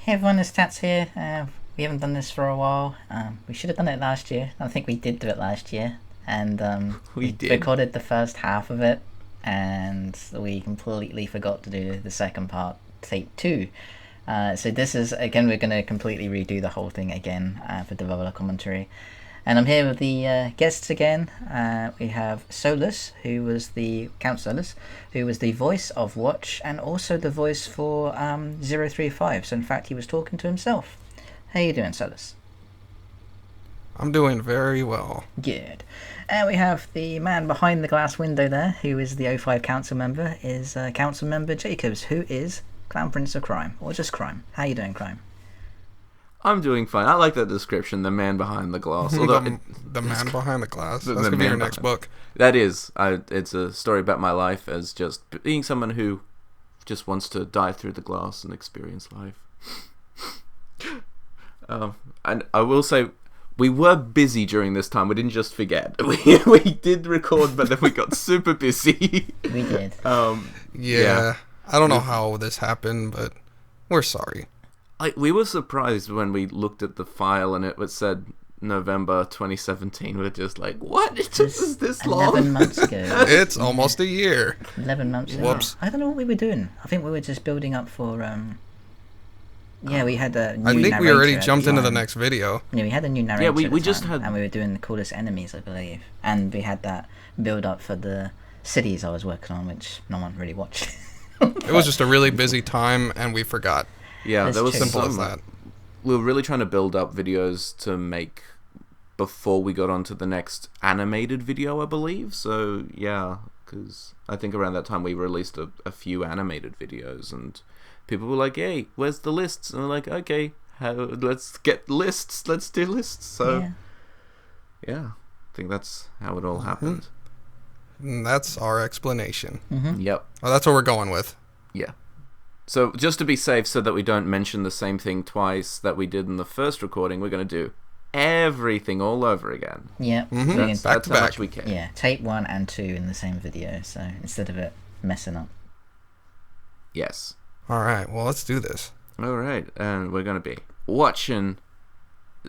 Hey everyone, it's Tats here. We haven't done this for a while. We should have done it last year. I think we did do it last year. And We did. recorded the first half of it. And we completely forgot to do the second part, take 2. So this is, again, we're going to completely redo the whole thing again for developer commentary. And I'm here with the guests again. We have Solus, who was the Count Solus, who was the voice of Watch, and also the voice for 035. So in fact, he was talking to himself. How you doing, Solus? I'm doing very well. Good. And we have the man behind the glass window there, who is the 05 council member, is Council Member Jacobs, who is Clown Prince of Crime, or just Crime. How you doing, Crime? I'm doing fine. I like that description, the man behind the glass. Although the man behind the glass. The- That's the going to be man your next behind- book. That is. It's a story about my life as just being someone who just wants to dive through the glass and experience life. And I will say, we were busy during this time. We didn't just forget. We did record, but then we got super busy. We did. Yeah. I don't know how this happened, but we're sorry. We were surprised when we looked at the file and it was said November 2017. We're just like, what? It took us this long? 11 months ago. It's almost a year. 11 months ago. Whoops. I don't know what we were doing. I think we were just building up for... Yeah, we had a new I think we narrator already at jumped into the time. next video. Yeah, we had a new narrator. Yeah, we at the just time, had- and we were doing the coolest enemies, I believe. And we had that build up for the cities I was working on, which no one really watched. It was just a really busy time, and we forgot. Yeah, That's there was true. Simple as some... that. We were really trying to build up videos to make before we got onto the next animated video, I believe. So, yeah, because I think around that time we released a few animated videos, and people were like, hey, where's the lists? And we're like, okay, let's get lists. Let's do lists. So, yeah, I think that's how it all happened. And that's our explanation. Yep. Oh, that's what we're going with. Yeah. So, just to be safe, so that we don't mention the same thing twice that we did in the first recording, we're going to do everything all over again. Yeah. Mhm. That's, Back that's to how back. much we care. Yeah, take 1 and 2 in the same video, so instead of it messing up. Yes. All right, well, let's do this. All right, and we're going to be watching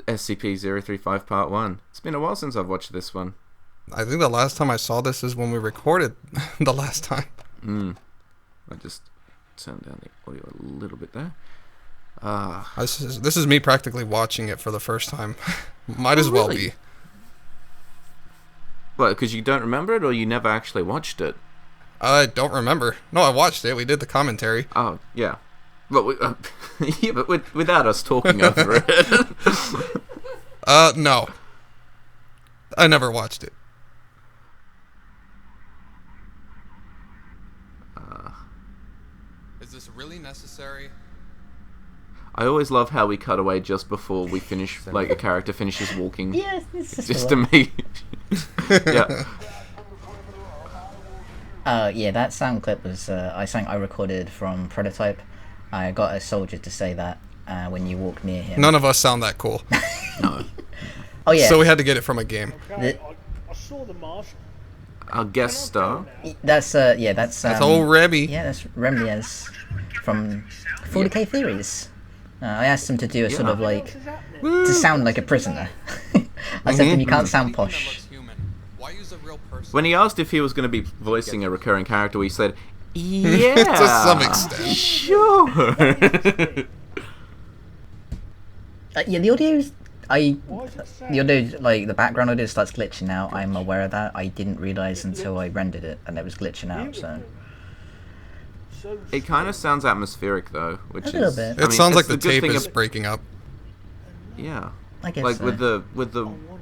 SCP-035 Part 1. It's been a while since I've watched this one. I think the last time I saw this is when we recorded the last time. I just turned down the audio a little bit there. This is me practically watching it for the first time. Might as well really? be. Well, because you don't remember it, or you never actually watched it? I don't remember. No, I watched it. We did the commentary. Oh, yeah. But yeah, but without us talking over it. No. I never watched it. Is this really necessary? I always love how we cut away just before we finish, like a character finishes walking. Yes, it's Just to make... yeah. Yeah, that sound clip was I recorded from Prototype. I got a soldier to say that when you walk near him. None of us sound that cool. No. Oh yeah, So we had to get it from a game. The- I saw the mask. Our guest star. that's That's old Rebby. Yeah, that's Remliez from 40k Theories. I asked him to do a sort of like to sound like a prisoner. I said to him, you can't sound posh. Why use a real person? When he asked if he was going to be voicing a recurring character, we said, yeah. To some extent. Sure. Yeah, the audio's the saying? audio, like the background audio starts glitching out. I'm aware of that. I didn't realize until I rendered it and it was glitching out. So It kind of sounds atmospheric, though, which A little is... bit. It I mean, sounds like it's the good tape thing is ab- breaking up. Yeah. I guess Like, so. with the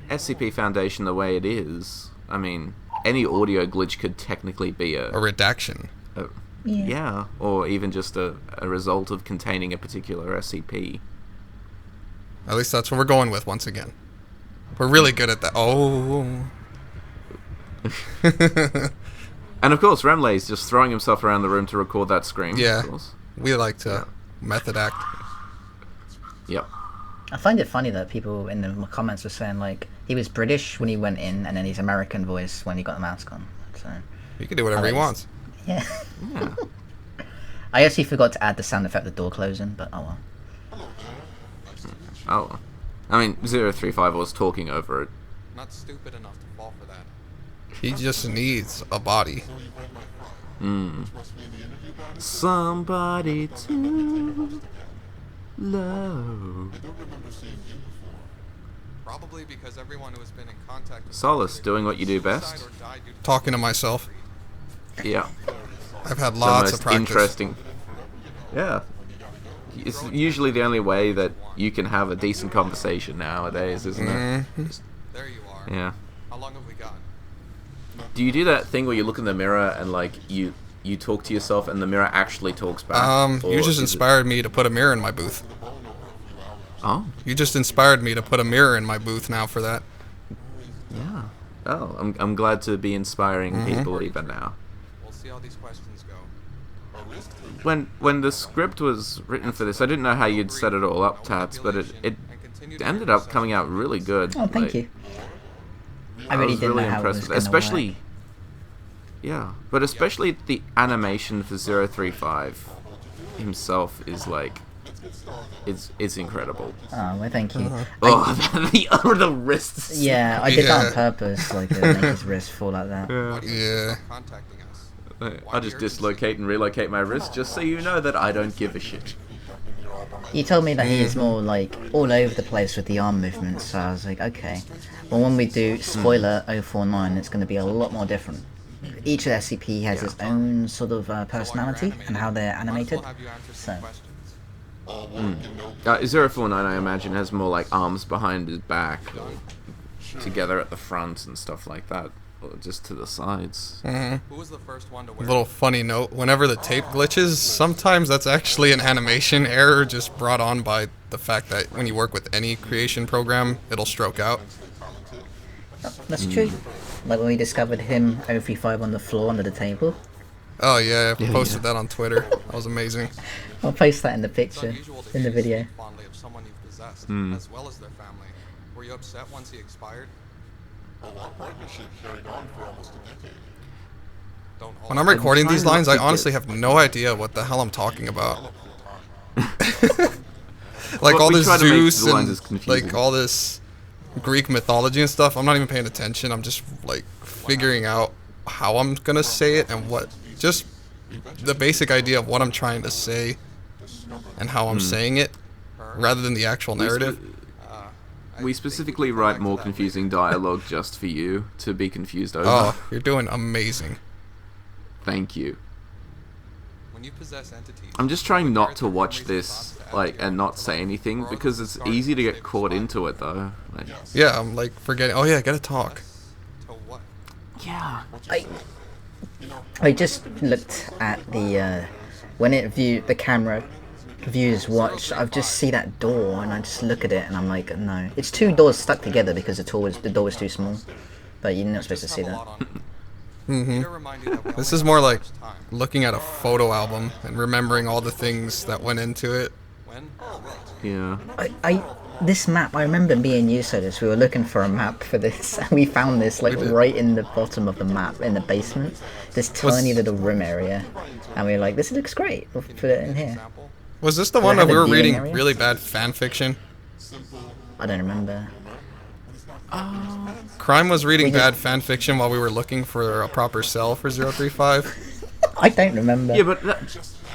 SCP Foundation the way it is, I mean, any audio glitch could technically be A redaction. yeah, or even just a result of containing a particular SCP. At least that's what we're going with once again. We're really good at that. Oh. And of course, Remley's just throwing himself around the room to record that scream. Yeah. Of course. We like to method act. Yep. I find it funny that people in the comments were saying like he was British when he went in, and then he's American voice when he got the mask on. So He can do whatever he wants. yeah. Yeah. I actually forgot to add the sound effect of the door closing, but oh well. Oh. I mean, 035 was talking over it. Not stupid enough to fall for that. He just needs a body. Somebody to love. Probably because everyone who has been in contact with Solace, doing what you do best. Talking to myself. Yeah. I've had The lots most of practice. interesting. Yeah. It's usually the only way that you can have a decent conversation nowadays, isn't it? Just- There you are. yeah. How long have we got? Do you do that thing where you look in the mirror and like you talk to yourself and the mirror actually talks back? You Or just is it- inspired me to put a mirror in my booth. Oh. You just inspired me to put a mirror in my booth now for that. Yeah. Oh, I'm glad to be inspiring people even now. We'll see how these questions go. When the script was written for this, I didn't know how you'd set it all up, Tats, but it ended up coming out really good. Oh, thank you. I I really was didn't really know how it impressed was with it, going to especially. work. Yeah, but especially the animation for 035 himself is like, it's incredible. Oh, well, thank you. Oh, the wrists. Yeah, I did that Yeah. on purpose, like to make his wrist fall like that. Yeah. I just dislocate and relocate my wrist just so you know that I don't give a shit. You told me that he is more like all over the place with the arm movements, so I was like, okay. Well, when we do spoiler 049, it's going to be a lot more different. Each of the SCP has its own sort of personality and how they're animated. So, 049, I imagine, has more like arms behind his back, or together at the front and stuff like that, or just to the sides. Who was the first one to wear? Little funny note: whenever the tape glitches, sometimes that's actually an animation error, just brought on by the fact that when you work with any creation program, it'll stroke out. that's true. Like when we discovered him 035 on the floor under the table. Oh yeah, I posted that on Twitter. That was amazing. I'll post that in the picture, in the video. Fondly of someone you've possessed, as well as their family. Were you upset once he expired? When I'm recording these lines, I honestly have no idea what the hell I'm talking about. Like Well, all we this try to make Zeus the lines and as confusing. like all this Greek mythology and stuff, I'm not even paying attention. I'm just like figuring out how I'm gonna say it and what, just the basic idea of what I'm trying to say and how I'm saying it, rather than the actual narrative. We specifically write more confusing dialogue just for you to be confused over. Oh, you're doing amazing. Thank you. When you possess entities, I'm just trying not to watch this and not say anything because it's easy to get caught into it though. Like, yeah, I'm like forgetting. Oh yeah, I gotta talk. yeah. I just looked at the when the camera views watch. I just see that door and I just look at it and I'm like, no, it's two doors stuck together because the door was too small. But you're not supposed to see that. This is more like looking at a photo album and remembering all the things that went into it. Yeah. This map, I remember me and you said this. We were looking for a map for this, and we found this like right in the bottom of the map in the basement. This tiny little room area, and we were like, "This looks great. We'll put it in here." Was this the one have that we a were viewing reading area? really bad fan fiction? I don't remember. Crime was reading We just- bad fan fiction while we were looking for a proper cell for 035. I don't remember. Yeah, but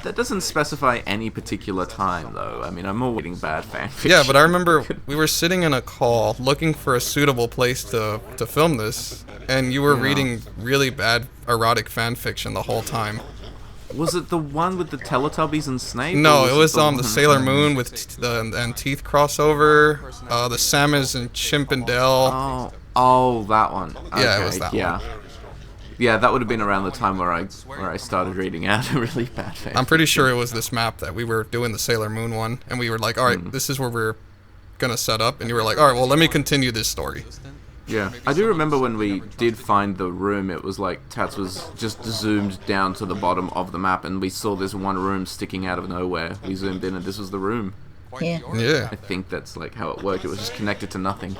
that doesn't specify any particular time though. I mean, I'm all reading bad fanfiction. Yeah, but I remember we were sitting in a call looking for a suitable place to film this, and you were reading really bad erotic fan fiction the whole time. Was it the one with the Teletubbies and Snape? No, or it was the the one- Sailor Moon with and Teeth crossover, the Samus and Chimpendale. Oh, that one. Yeah, it Okay, was that yeah. one. Yeah, that would have been around the time where I started reading out a really bad fan. I'm pretty sure it was this map that we were doing the Sailor Moon one, and we were like, all right, this is where we're gonna set up, and you were like, all right, well, let me continue this story. Yeah, I do remember when we did find the room, it was like Tats was just zoomed down to the bottom of the map and we saw this one room sticking out of nowhere. We zoomed in and this was the room. Yeah. Yeah, I think that's like how it worked. It was just connected to nothing.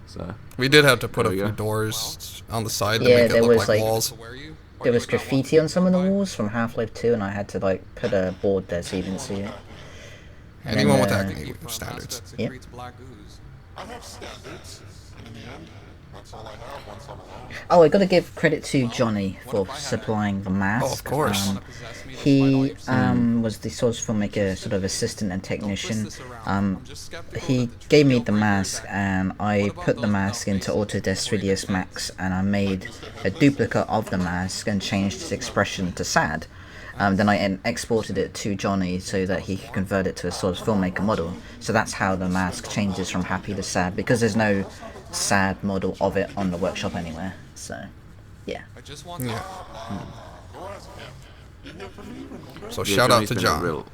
So, we did have to put a There we few go. doors on the side to Yeah, make it there look was, like like- walls. There was graffiti on some of the walls from Half-Life 2, and I had to like put a board there so you didn't see it. Anyone then, with acne standards. Yep. I have standards, and in the end, that's all I have once I'm alone. Oh, I gotta give credit to Johnny for supplying the mask. Oh, of course. He was the source filmmaker, sort of assistant and technician. He gave me the mask, and I put the mask into Autodesk 3ds Max, and I made a duplicate of the mask and changed its expression to sad. Then I exported it to Johnny so that he could convert it to a source filmmaker model. So that's how the mask changes from happy to sad, because there's no sad model of it on the workshop anywhere. So, yeah. Yeah. So Yeah, shout out Johnny's to been John.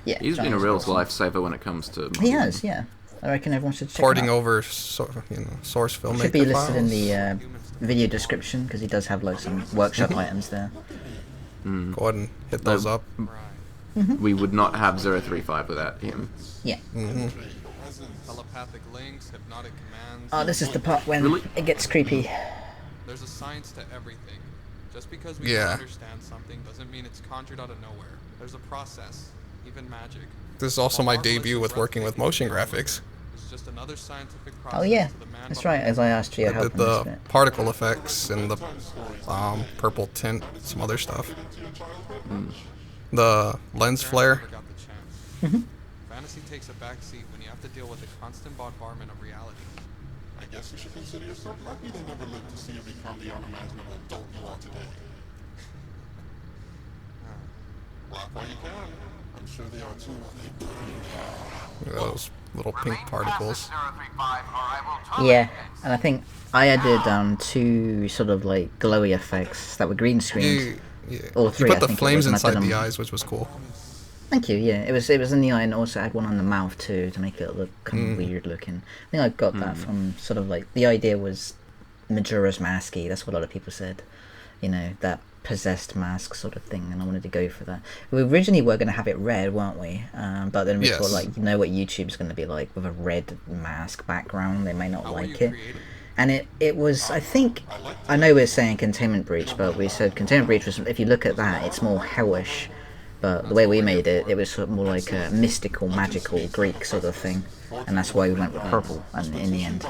Yeah, He's been a Johnny's real awesome. lifesaver when it comes to. He has, yeah. I reckon everyone should check Porting him out. over, source filmmaker Should be listed in files. the video description, because he does have like some workshop items there. Go ahead and hit those up. We would not have 035 without him. Yeah. Telepathic links, hypnotic commands. Oh, this is the part when Really? it gets creepy. There's a science to everything. Just because we Yeah. don't understand something doesn't mean it's conjured out of nowhere. There's a process, even magic. This is also my debut with working with motion graphics. It's just another scientific process. Oh yeah, to the man that's right. As I asked for your I help did on this the bit. particle effects and the purple tint, some other stuff. The lens flare. Never got the chance. Fantasy takes a back seat when you have to deal with the constant bombardment of reality. I guess you should consider yourself lucky they never lived to see you become the unimaginable adult you are today. Laugh while you can. I'm sure they are too. Those little pink particles. Yeah, and I think I added 2 sort of like glowy effects that were green screened. Yeah. Or You 3, put I the think it flames was, and I inside did the them- eyes, which was cool. Thank you. Yeah, it was in the eye, and also I had one on the mouth too to make it look kind of weird looking. I think I got that from sort of like the idea was Majora's Masky. That's what a lot of people said. You know, that possessed mask sort of thing, and I wanted to go for that. We originally were going to have it red, weren't we? But then we Yes. thought, like, you know what YouTube's going to be like with a red mask background. They may not How were you like it. created? And it was, I think, I know we're saying Containment Breach, but we said Containment Breach was, if you look at that, it's more hellish. But the way we made it, it was sort of more like a mystical, magical, Greek sort of thing. And that's why we went with purple in the end.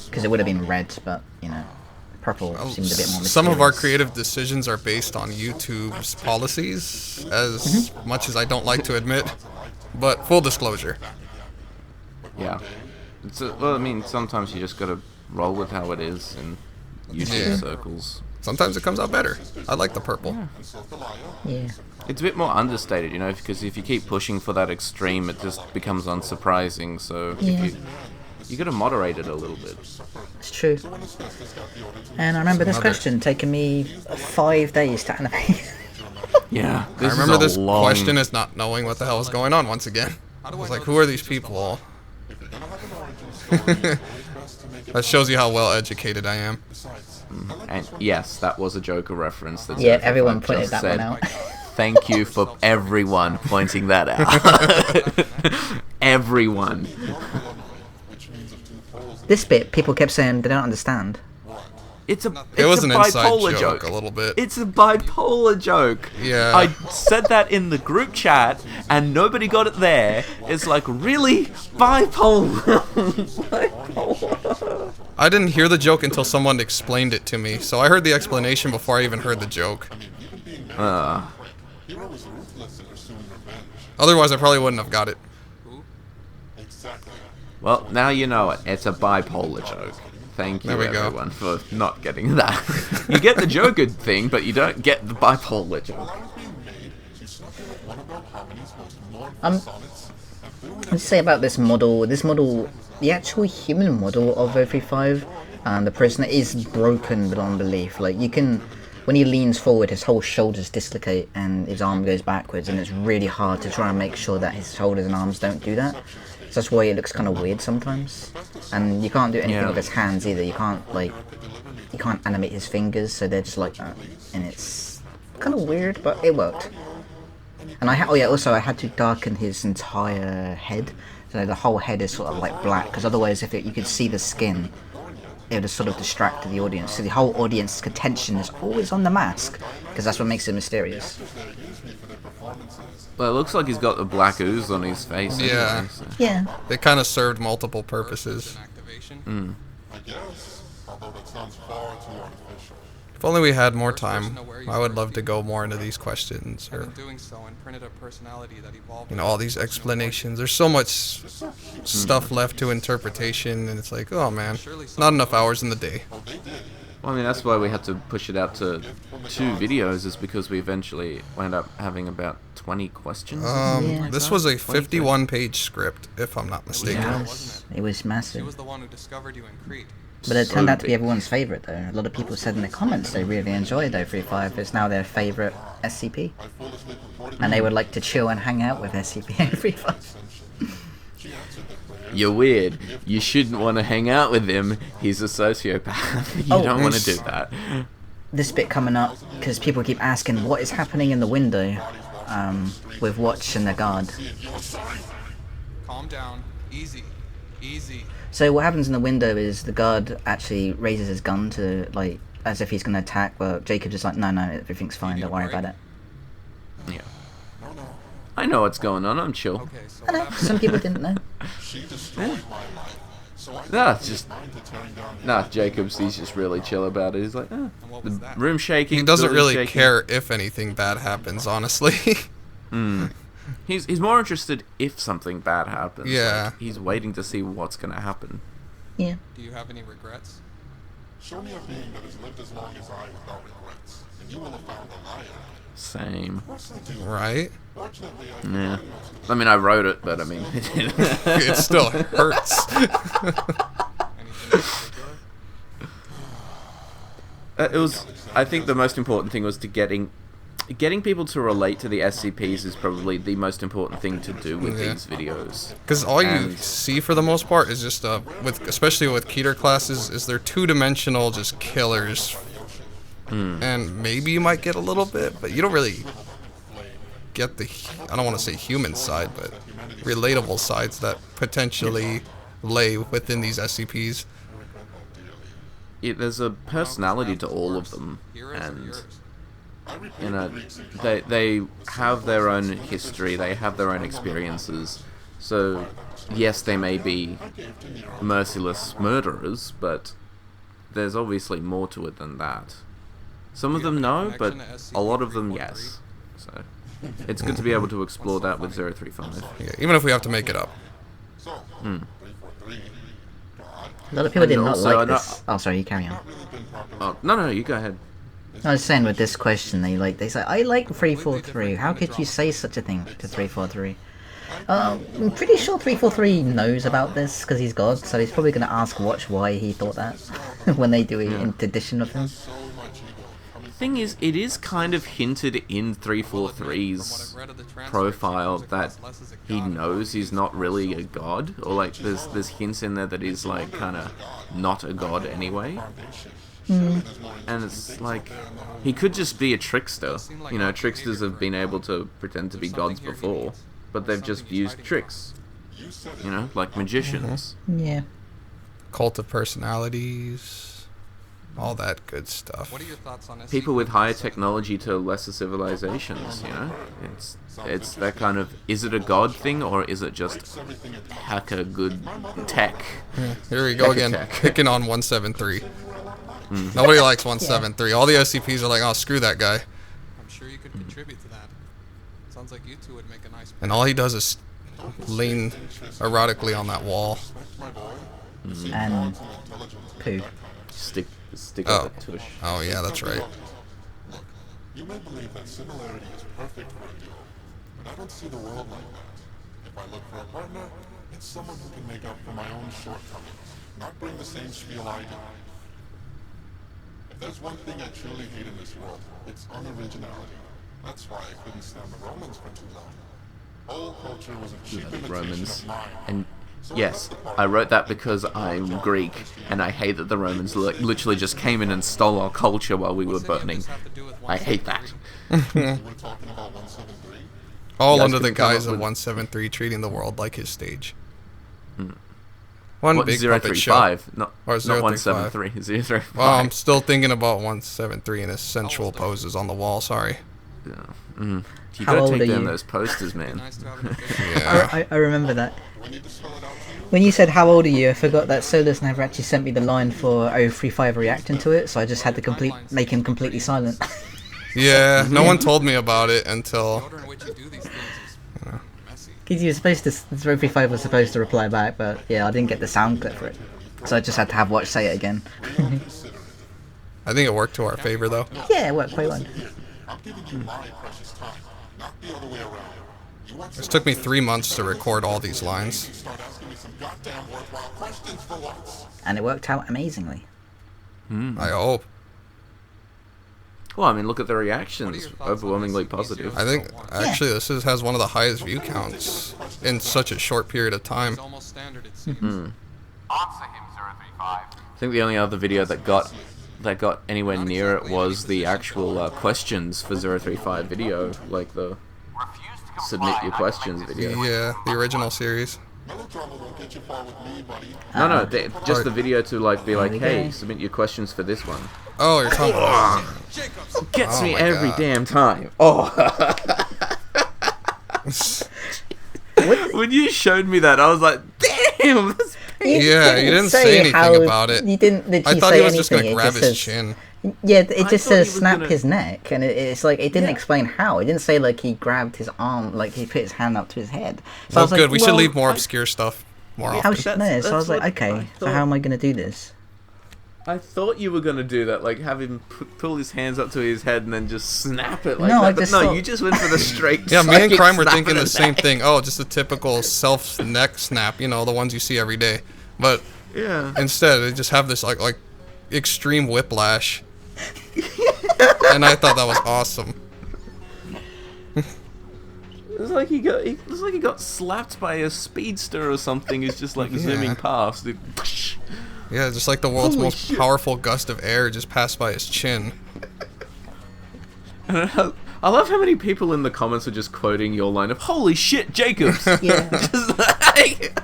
Because it would have been red, but, you know, purple seemed a bit more mysterious. Some of our creative decisions are based on YouTube's policies, as much as I don't like to admit. But full disclosure. Yeah. Well, I mean, sometimes you just gotta roll with how it is in YouTube Yeah. circles. Sometimes it comes out better. I like the purple. Yeah. It's a bit more understated, you know, because if you keep pushing for that extreme, it just becomes unsurprising. So Yeah. you gotta moderate it a little bit. It's true. And I remember this question taking me 5 days to animate. Yeah. I remember this question is not knowing what the hell is going on once again. I was like, who are these people? That shows you how well educated I am. And yes, that was a Joker reference. That Yeah, Zephyr everyone just pointed that one said. out. Thank you for everyone pointing that out. Everyone. This bit, people kept saying they don't understand. It's a It was an inside bipolar joke, joke. a little bit. It's a bipolar joke. Yeah. I said that in the group chat, and nobody got it there. It's like, really? Bipolar? Bipolar. I didn't hear the joke until someone explained it to me, so I heard the explanation before I even heard the joke. Otherwise, I probably wouldn't have got it. Well, now you know it. It's a bipolar joke. Thank you, There we go. everyone, for not getting that. You get the Joker thing, but you don't get the bipolar joke. Let's say about this model. This model, the actual human model of 035, the prisoner is broken beyond belief. Like, you can, when he leans forward, his whole shoulders dislocate and his arm goes backwards, and it's really hard to try and make sure that his shoulders and arms don't do that. So that's why it looks kind of weird sometimes. And you can't do anything Yeah. with his hands either. You can't animate his fingers, so they're just like that. And it's kind of weird, but it worked. And also I had to darken his entire head, so the whole head is sort of like black, because otherwise you could see the skin, it would have sort of distracted the audience. So the whole audience's attention is always on the mask, because that's what makes it mysterious. Well, it looks like he's got the black ooze on his face. Yeah. Anyway, so. Yeah. They kind of served multiple purposes. Activation. I guess, although that sounds far too artificial. If only we had more time, I would love to go more into these questions, And or in doing so, imprinted a personality that evolved. you know, all these explanations. There's so much stuff left to interpretation, and it's like, oh man, not enough hours in the day. Well, I mean, that's why we had to push it out to 2 videos, is because we eventually wound up having about 20 questions. Yeah. This was a 51-page script, if I'm not mistaken. Yeah, wasn't it was She massive. was the one who discovered you in Crete. But it So turned out to be big. everyone's favourite, though. A lot of people said in the comments they really enjoyed 035. It's now their favourite SCP. And they would like to chill and hang out with SCP-035. You're weird. You shouldn't want to hang out with him. He's a sociopath. You Oh. don't want to do that. This bit coming up, because people keep asking what is happening in the window with Watch and the guard. Calm down. Easy. Easy. So what happens in the window is the guard actually raises his gun to, like, as if he's going to attack, but Jacob is like, no, everything's fine, don't worry about it. Yeah. I know what's going on. I'm chill. Okay, so I what know, happened? some people didn't know. She destroyed my life. So I Nah, it's just tried to turn down the nah. Jacobs, he's just really chill about it. He's like, And what was the that? room shaking. He doesn't building really shaking. care if anything bad happens, honestly. He's more interested if something bad happens. Yeah. Like, he's waiting to see what's gonna happen. Yeah. Do you have any regrets? Show me a being that has lived as long as I without regrets, and you will have found a liar. Same. Of course I do. Right? Fortunately, Yeah. I mean, I wrote it, but I mean, It still hurts. Anything in particular? it was. I think the most important thing was to getting people to relate to the SCPs is probably the most important thing to do with Yeah. these videos. Because all you And- see for the most part is just especially with Keter classes, is they're 2-dimensional, just killers. And maybe you might get a little bit, but you don't really get I don't want to say human side, but relatable sides that potentially lay within these SCPs. There's a personality to all of them, Heroes or and yours? you know, they have their own history, they have their own experiences. So yes, they may be merciless murderers, but there's obviously more to it than that. Some of them no, but a lot of them yes. So it's good to be able to explore that with 035. Yeah, even if we have to make it up. So, 343, God, A lot of people did And not also, like no- this. Oh, sorry, you carry on. really been popular. Oh, no, you go ahead. I was saying with this question, they say, I like 343. How could you say such a thing to 343? I'm pretty sure 343 knows about this because he's God, so he's probably going to ask Watch why he thought that when they do an edition of him. So much ego. The thing is, it is kind of hinted in 343's profile that he knows he's not really a god, or like there's hints in there that he's like kind of not a god anyway. And it's like he could just be a trickster. You know, tricksters have been able to pretend to be gods before, but they've just used tricks. You know, like magicians. Yeah. Cult of personalities, all that good stuff. What are your thoughts on People with higher technology to lesser civilizations. You know, it's that kind of, is it a god thing or is it just hacker good tech? Here we go again, Attack. picking on 173. Nobody likes 173. All the SCPs are like, oh, screw that guy. I'm sure you could contribute to that. Sounds like you two would make a nice. And all he does is lean erotically on that wall. And poo. Stick Oh. up a tush. Oh, yeah, that's right. Look, you may believe that similarity is perfect for a duo, but I don't see the world like that. If I look for a partner, it's someone who can make up for my own shortcomings, not bring the same spiel I do. If there's one thing I truly hate in this world, it's unoriginality. That's why I couldn't stand the Romans for too long. Whole culture was a cheap imitation Romans. of mine. And yes, I wrote that because I'm Greek, and I hate that the Romans literally just came in and stole our culture while we were burning. I hate that. We're talking about 173? All You guys under the couldn't come guise up of with- 173 treating the world like his stage. One What, big puppet show. 035? Not, Or not 035. 173. 035. Well, I'm still thinking about 173 and his sensual poses on the wall. Sorry. Yeah. Mm. You How gotta old take are down you? those posters, man. Nice to have an official. Yeah. I remember that. When you said how old are you, I forgot that Solus never actually sent me the line for 035 reacting to it, so I just had to make him completely silent. Yeah. No one told me about it until. The order in which you do these things is messy. Because you were supposed to, 035 was supposed to reply back, but yeah, I didn't get the sound clip for it. So I just had to have Watch say it again. I think it worked to our favor though. Yeah, it worked quite well. I'm giving you my precious time, not the other way around. You want It took me 3 months to record all these lines. start asking me some goddamn worthwhile questions for once. And it worked out amazingly. I hope. Well, I mean, look at the What are reactions. your thoughts on Overwhelmingly SCP positive. I think 001? actually this has one of the highest view counts in such a short period of time. It's almost standard, it seems. I think the only other video that got anywhere near it was the actual questions for 035 video, like the submit your questions video. Yeah, the original series. Melodrama won't get you far with me, buddy. No, just the video to like be like, we hey, go. submit your questions for this one. Oh, you're talking about. Gets Oh me my every God. damn time. Oh. When you showed me that, I was like, damn. That's... Yeah, you didn't say anything about it. You didn't I literally thought say he was just anything. gonna grab It his just says, chin. yeah, it I just thought he says was snap gonna- his neck, and it's like it didn't Yeah. explain how. It didn't say like he grabbed his arm, like he put his hand up to his head. So I Well, was like, good. We should well, leave more obscure stuff more How often. should no? So I was like, what okay, I so thought. how am I gonna do this? I thought you were gonna do that, like have him pull his hands up to his head and then just snap it like No, that. I But just no, thought- you just went for the straight. Yeah, me and psychic Crime were snap thinking of the same neck. thing. Oh, just a typical self neck snap, you know, the ones you see every day. But Yeah. instead, they just have this like extreme whiplash. And I thought that was awesome. It's like he got slapped by a speedster or something who's just like zooming past. It, Yeah, just like the world's Holy most shit. powerful gust of air just passed by his chin. I love how many people in the comments are just quoting your line of "Holy shit, Jacobs!" Yeah. Just like,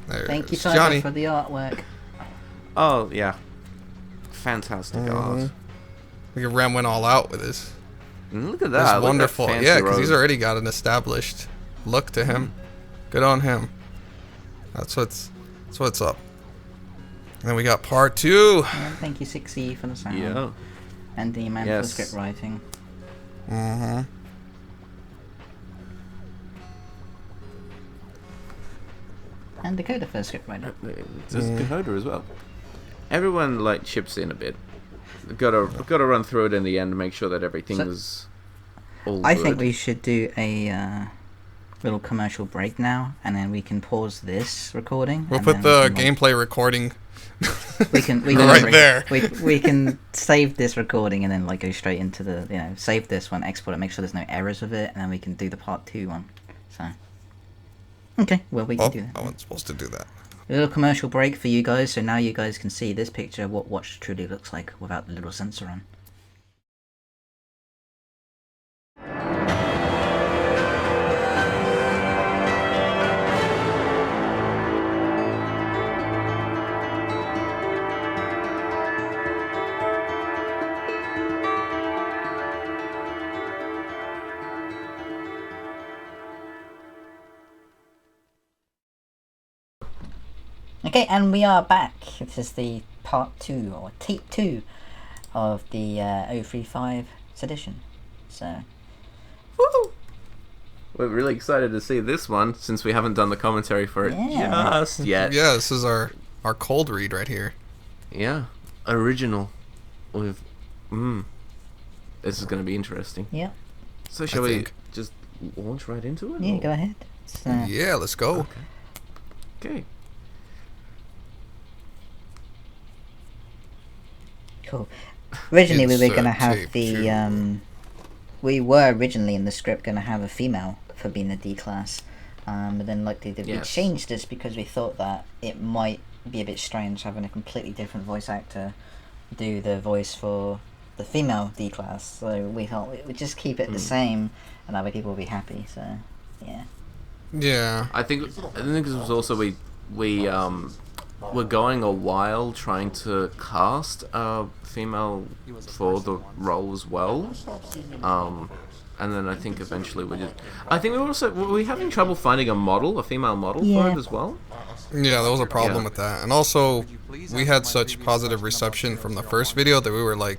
There's Thank you, Tiger, Johnny. for the artwork. oh yeah, fantastic art. Ram went all out with this. And look at That's that. look at that wonderful. fancy Yeah, because he's robe. already got an established look to him. Good on him. That's what's up. And then we got part 2. Yeah, thank you, 6E, for the sound. Yeah. And the man Yes. for script writing. Mm-hmm. And Dakota for script writing. There's Dakota as well. Everyone like chips in a bit. Gotta run through it in the end to make sure that everything So- is all I good. think we should do a little commercial break now, and then we can pause this recording. We'll and put then the gameplay recording we can right there. We can save this recording and then like go straight into the save this one, export it, make sure there's no errors with it, and then we can do the part 2 one. So okay, well we can Oh, do that. I wasn't supposed to do that. A little commercial break for you guys, so now you guys can see this picture of what Watch truly looks like without the little sensor on. Okay, and we are back. This is the part 2, or tape 2, of the 035 Sedition. So, We're really excited to see this one since we haven't done the commentary for it Yeah. just yet. Yeah, this is our cold read right here. Yeah. Original. With This is gonna be interesting. yeah. So shall I we think. just launch right into it? Yeah, or- go ahead. So, Yeah, let's go. Okay. cool. Originally we were Insert going to have tape the, two. we were originally in the script going to have a female for being a D class. But then like we Yes. changed this because we thought that it might be a bit strange having a completely different voice actor do the voice for the female D class. So we thought we would just keep it the same and other people will be happy. So, yeah. Yeah. I think it was also we were going a while trying to cast a female for the role as well. And then I think eventually I think were we having trouble finding a female model for it as well? Yeah, there was a problem Yeah. with that. And also, we had such positive reception from the first video that we were like,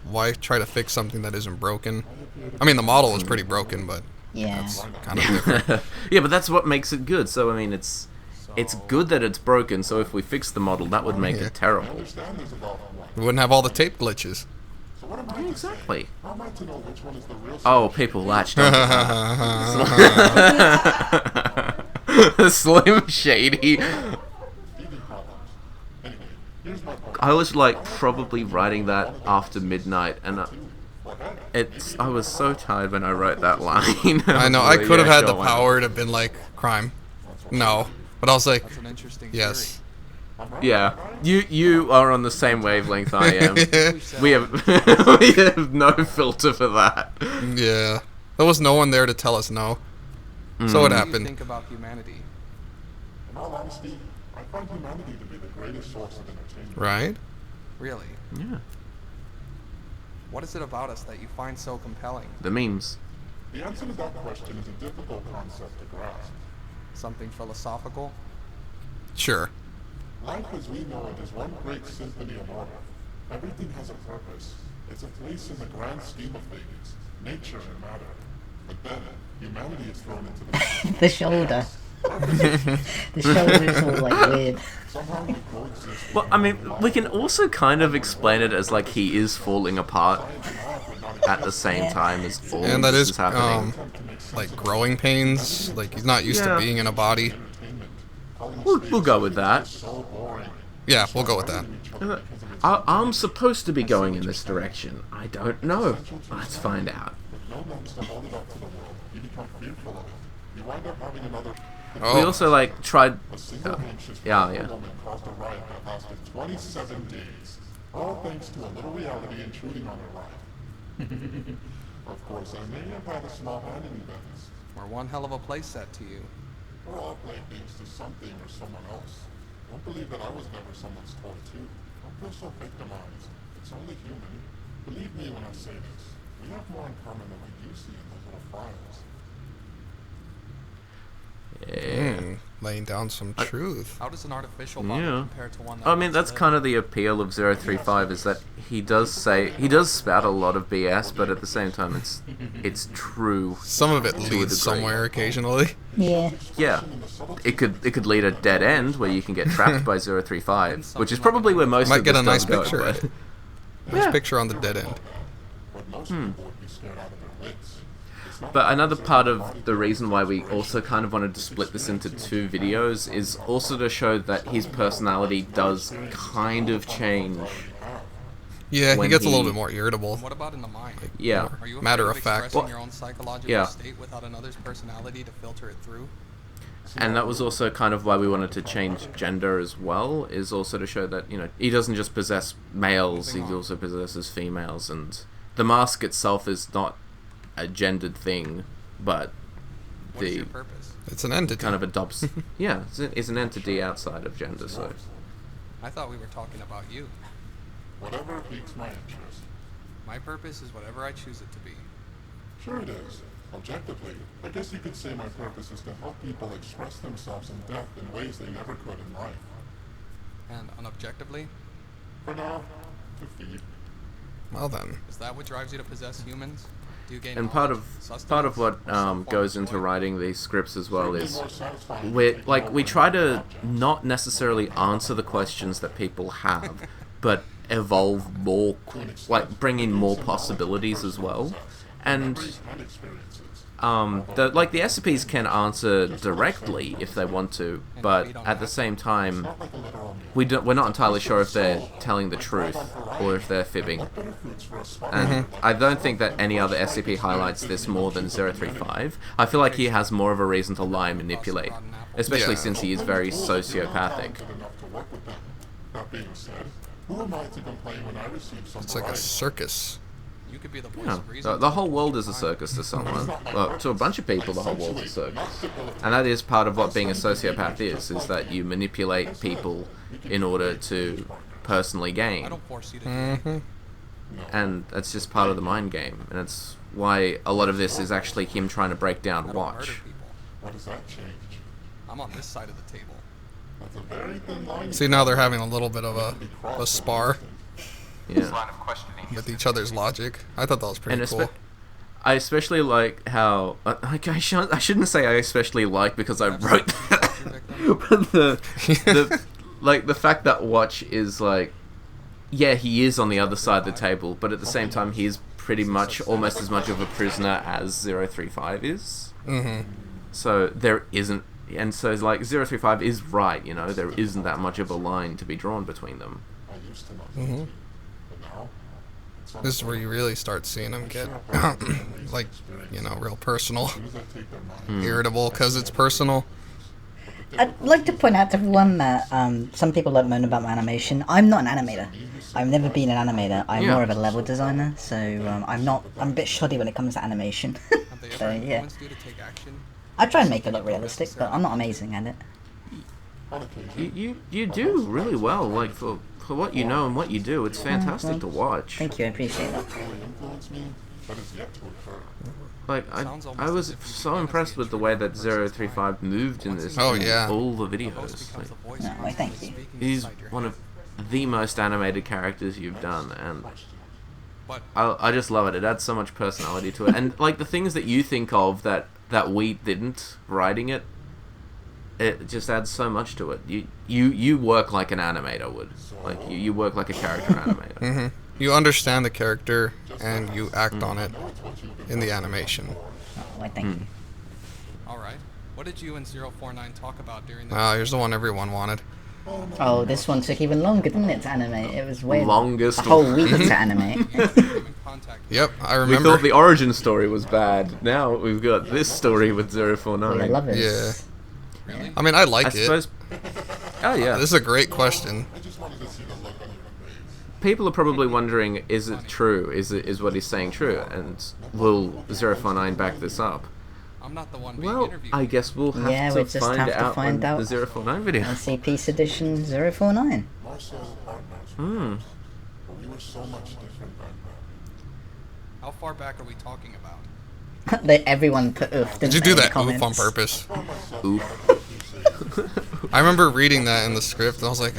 why try to fix something that isn't broken? I mean, the model was pretty broken, but Yeah. kind of different. Yeah, but that's what makes it good. So I mean, it's good that it's broken. So if we fix the model, that would make it terrible. We wouldn't have all the tape glitches. Exactly. How am I to know which one is the real Oh, people latched onto that. Slim Shady. TV problems? Anyway, here's my point. I was like probably writing that after midnight, and I was so tired when I wrote that line. I know, I Really, could have yeah, had the sure, why not? power to have been like, crime. No. But I was like, That's an interesting yes. Yeah, you are on the same wavelength I am. theory. We have we have no filter for that. Yeah. There was no one there to tell us no. So it What do you happened. think about humanity? In all honesty, I find humanity to be the greatest source of entertainment. Right? Really? Yeah, What is it about us that you find so compelling? the memes. The answer to that question is a difficult concept to grasp. Something philosophical? Sure. Life as we know it is one great symphony of order. Everything has a purpose. It's a place in the grand scheme of things, nature and matter. But then, humanity is thrown into the The shoulder. The shoulder's all like weird. somehow we coexist. Well, I mean, we can also kind of explain it as like he is falling apart at the same time as all And that this is, happening. like growing pains. Like he's not used Yeah. to being in a body. We'll go with that. Yeah, we'll go with that. I'm supposed to be going in this direction. I don't know. Let's find out. No lens to hold it up to the world. You become fearful of it. You wind up having another. We Oh, also like tried. A single anxious Yeah, beautiful yeah. woman caused a riot that lasted 27 days. All thanks to a little reality intruding on her life. Of course, I may have had a small hand in events. We're one hell of a playset to you. We're all playing things to something or someone else. Don't believe that I was never someone's toy too. Don't feel so victimized. It's only human. Believe me when I say this. We have more in common than we do see in those little files. laying down some truth. How does an artificial body Yeah. compare to one that I mean, once that's lived? kind of the appeal of 035 is that he does spout a lot of BS, but at the same time, it's true. Some of it a leads degree. somewhere occasionally. Yeah. Yeah, it could lead a dead end where you can get trapped by 035, which is probably where most Might of get this a nice does go, picture. but- Nice picture on the dead end. But most people would be scared out of their wits. It's not But another part of the reason why we also kind of wanted to split this into two videos is also to show that his personality does kind of change. Yeah, he When gets a little he- bit more irritable. What about in the mind? Yeah. Are you Matter afraid of fact. expressing Well, your own psychological yeah. state without another's personality to filter it through? And that was also kind of why we wanted to change gender as well, is also to show that, he doesn't just possess males, he also possesses females, and the mask itself is not a gendered thing, but What is the your purpose? It's an entity. kind of adopts, yeah, it's an entity outside of gender, so. I thought we were talking about you. whatever piques my interest. My purpose is whatever I choose it to be. Sure it is. Objectively, I guess you could say my purpose is to help people express themselves in death in ways they never could in life. And unobjectively, For now, to feed. Well then. is that what drives you to possess humans? Do you gain And part knowledge, of sustenance, what or some form goes of into joy? writing these scripts as well Certainly is more satisfying we try to not necessarily answer the questions that people have, but evolve more, bring in more possibilities as well. And and experiences. the SCPs can answer directly if they want to, but at the same time, Like a literal meal. we're not entirely sure if they're telling the truth or if they're fibbing. Better foods for a spot. And I don't think that any other SCP highlights this more than 035. I feel like he has more of a reason to lie and manipulate, especially Yeah. since he is very sociopathic. Talented enough to work with them. That being said, who am I to complain when I receive some It's like a variety? circus. You could be the voice Yeah, of reason. the whole world is a circus to someone. Well, to a bunch of people, the whole world is a circus. And that is part of what being a sociopath is that you manipulate people in order to personally I gain. don't force you to do anything. And that's just part of the mind game. And it's why a lot of this is actually him trying to break I down don't Watch. murder people. What does that change? I'm on this side of the table. That's a very thin line. See, now they're having a little bit of a spar Yeah. with each other's logic. I thought that was pretty And cool. I especially like how I shouldn't say I especially like because I wrote that. But the like the fact that Watch is like, yeah, he is on the other side of the table, but at the same time he's pretty much almost as much of a prisoner as 035 is. Mm-hmm. So there isn't, and so like 035 is right, you know, there isn't that much of a line to be drawn between them. I used to know. Mm-hmm. But now, it's This is where you really start seeing them get, like, you know, real personal, as soon as I take their mind, irritable because it's personal. I'd like to point out to everyone that some people don't moan about my animation. I'm not an animator. I've never been an animator. I'm Yeah. more of a level designer, so I'm a bit shoddy when it comes to animation. Have they ever So, yeah. influenced you to take action? I try and make it look realistic, but I'm not amazing at it. on occasion, You do really well, like for what you know and what you do. It's fantastic to watch. Thank you, I appreciate that. fully influence me, but it's yet to occur. Like I was so impressed with the way that 035 moved in this. Oh, in yeah. all the The host videos. becomes Like, the voice No, of why, reason thank you. speaking he's inside your one head. of the most animated characters you've done, and But I just love it. It adds so much personality to it, and like the things that you think of that we didn't writing it, it just adds so much to it. You work like an animator would. Like you work like a character animator. Mm-hmm. You understand the character and you act on it in the animation. Why, thank you. all right. What did you and 049 talk about during the Here's the one everyone wanted. Oh, this one took even longer, didn't it, to animate? It was way Longest a whole one. week to animate. human contact? Yep, I We remember. thought the origin story was bad. Now we've got this story with 049. I love it. Yeah. Really? I mean, I like I it. suppose. Oh yeah. This is a great question. I just wanted to see the look on your face. People are probably wondering, is it true? Is what he's saying true? And will 049 back this up? I'm not the one being Well, interviewed. I guess we'll have Yeah, to we just find have to out find on out. the 049 video. SCP Sedition 049. Marcel's partners, Hmm. but we were so much different back then. How far back are we talking about? Everyone put oof. Did didn't you they, do in the that oof on comments? purpose? Oof. I remember reading that in the script and I was like,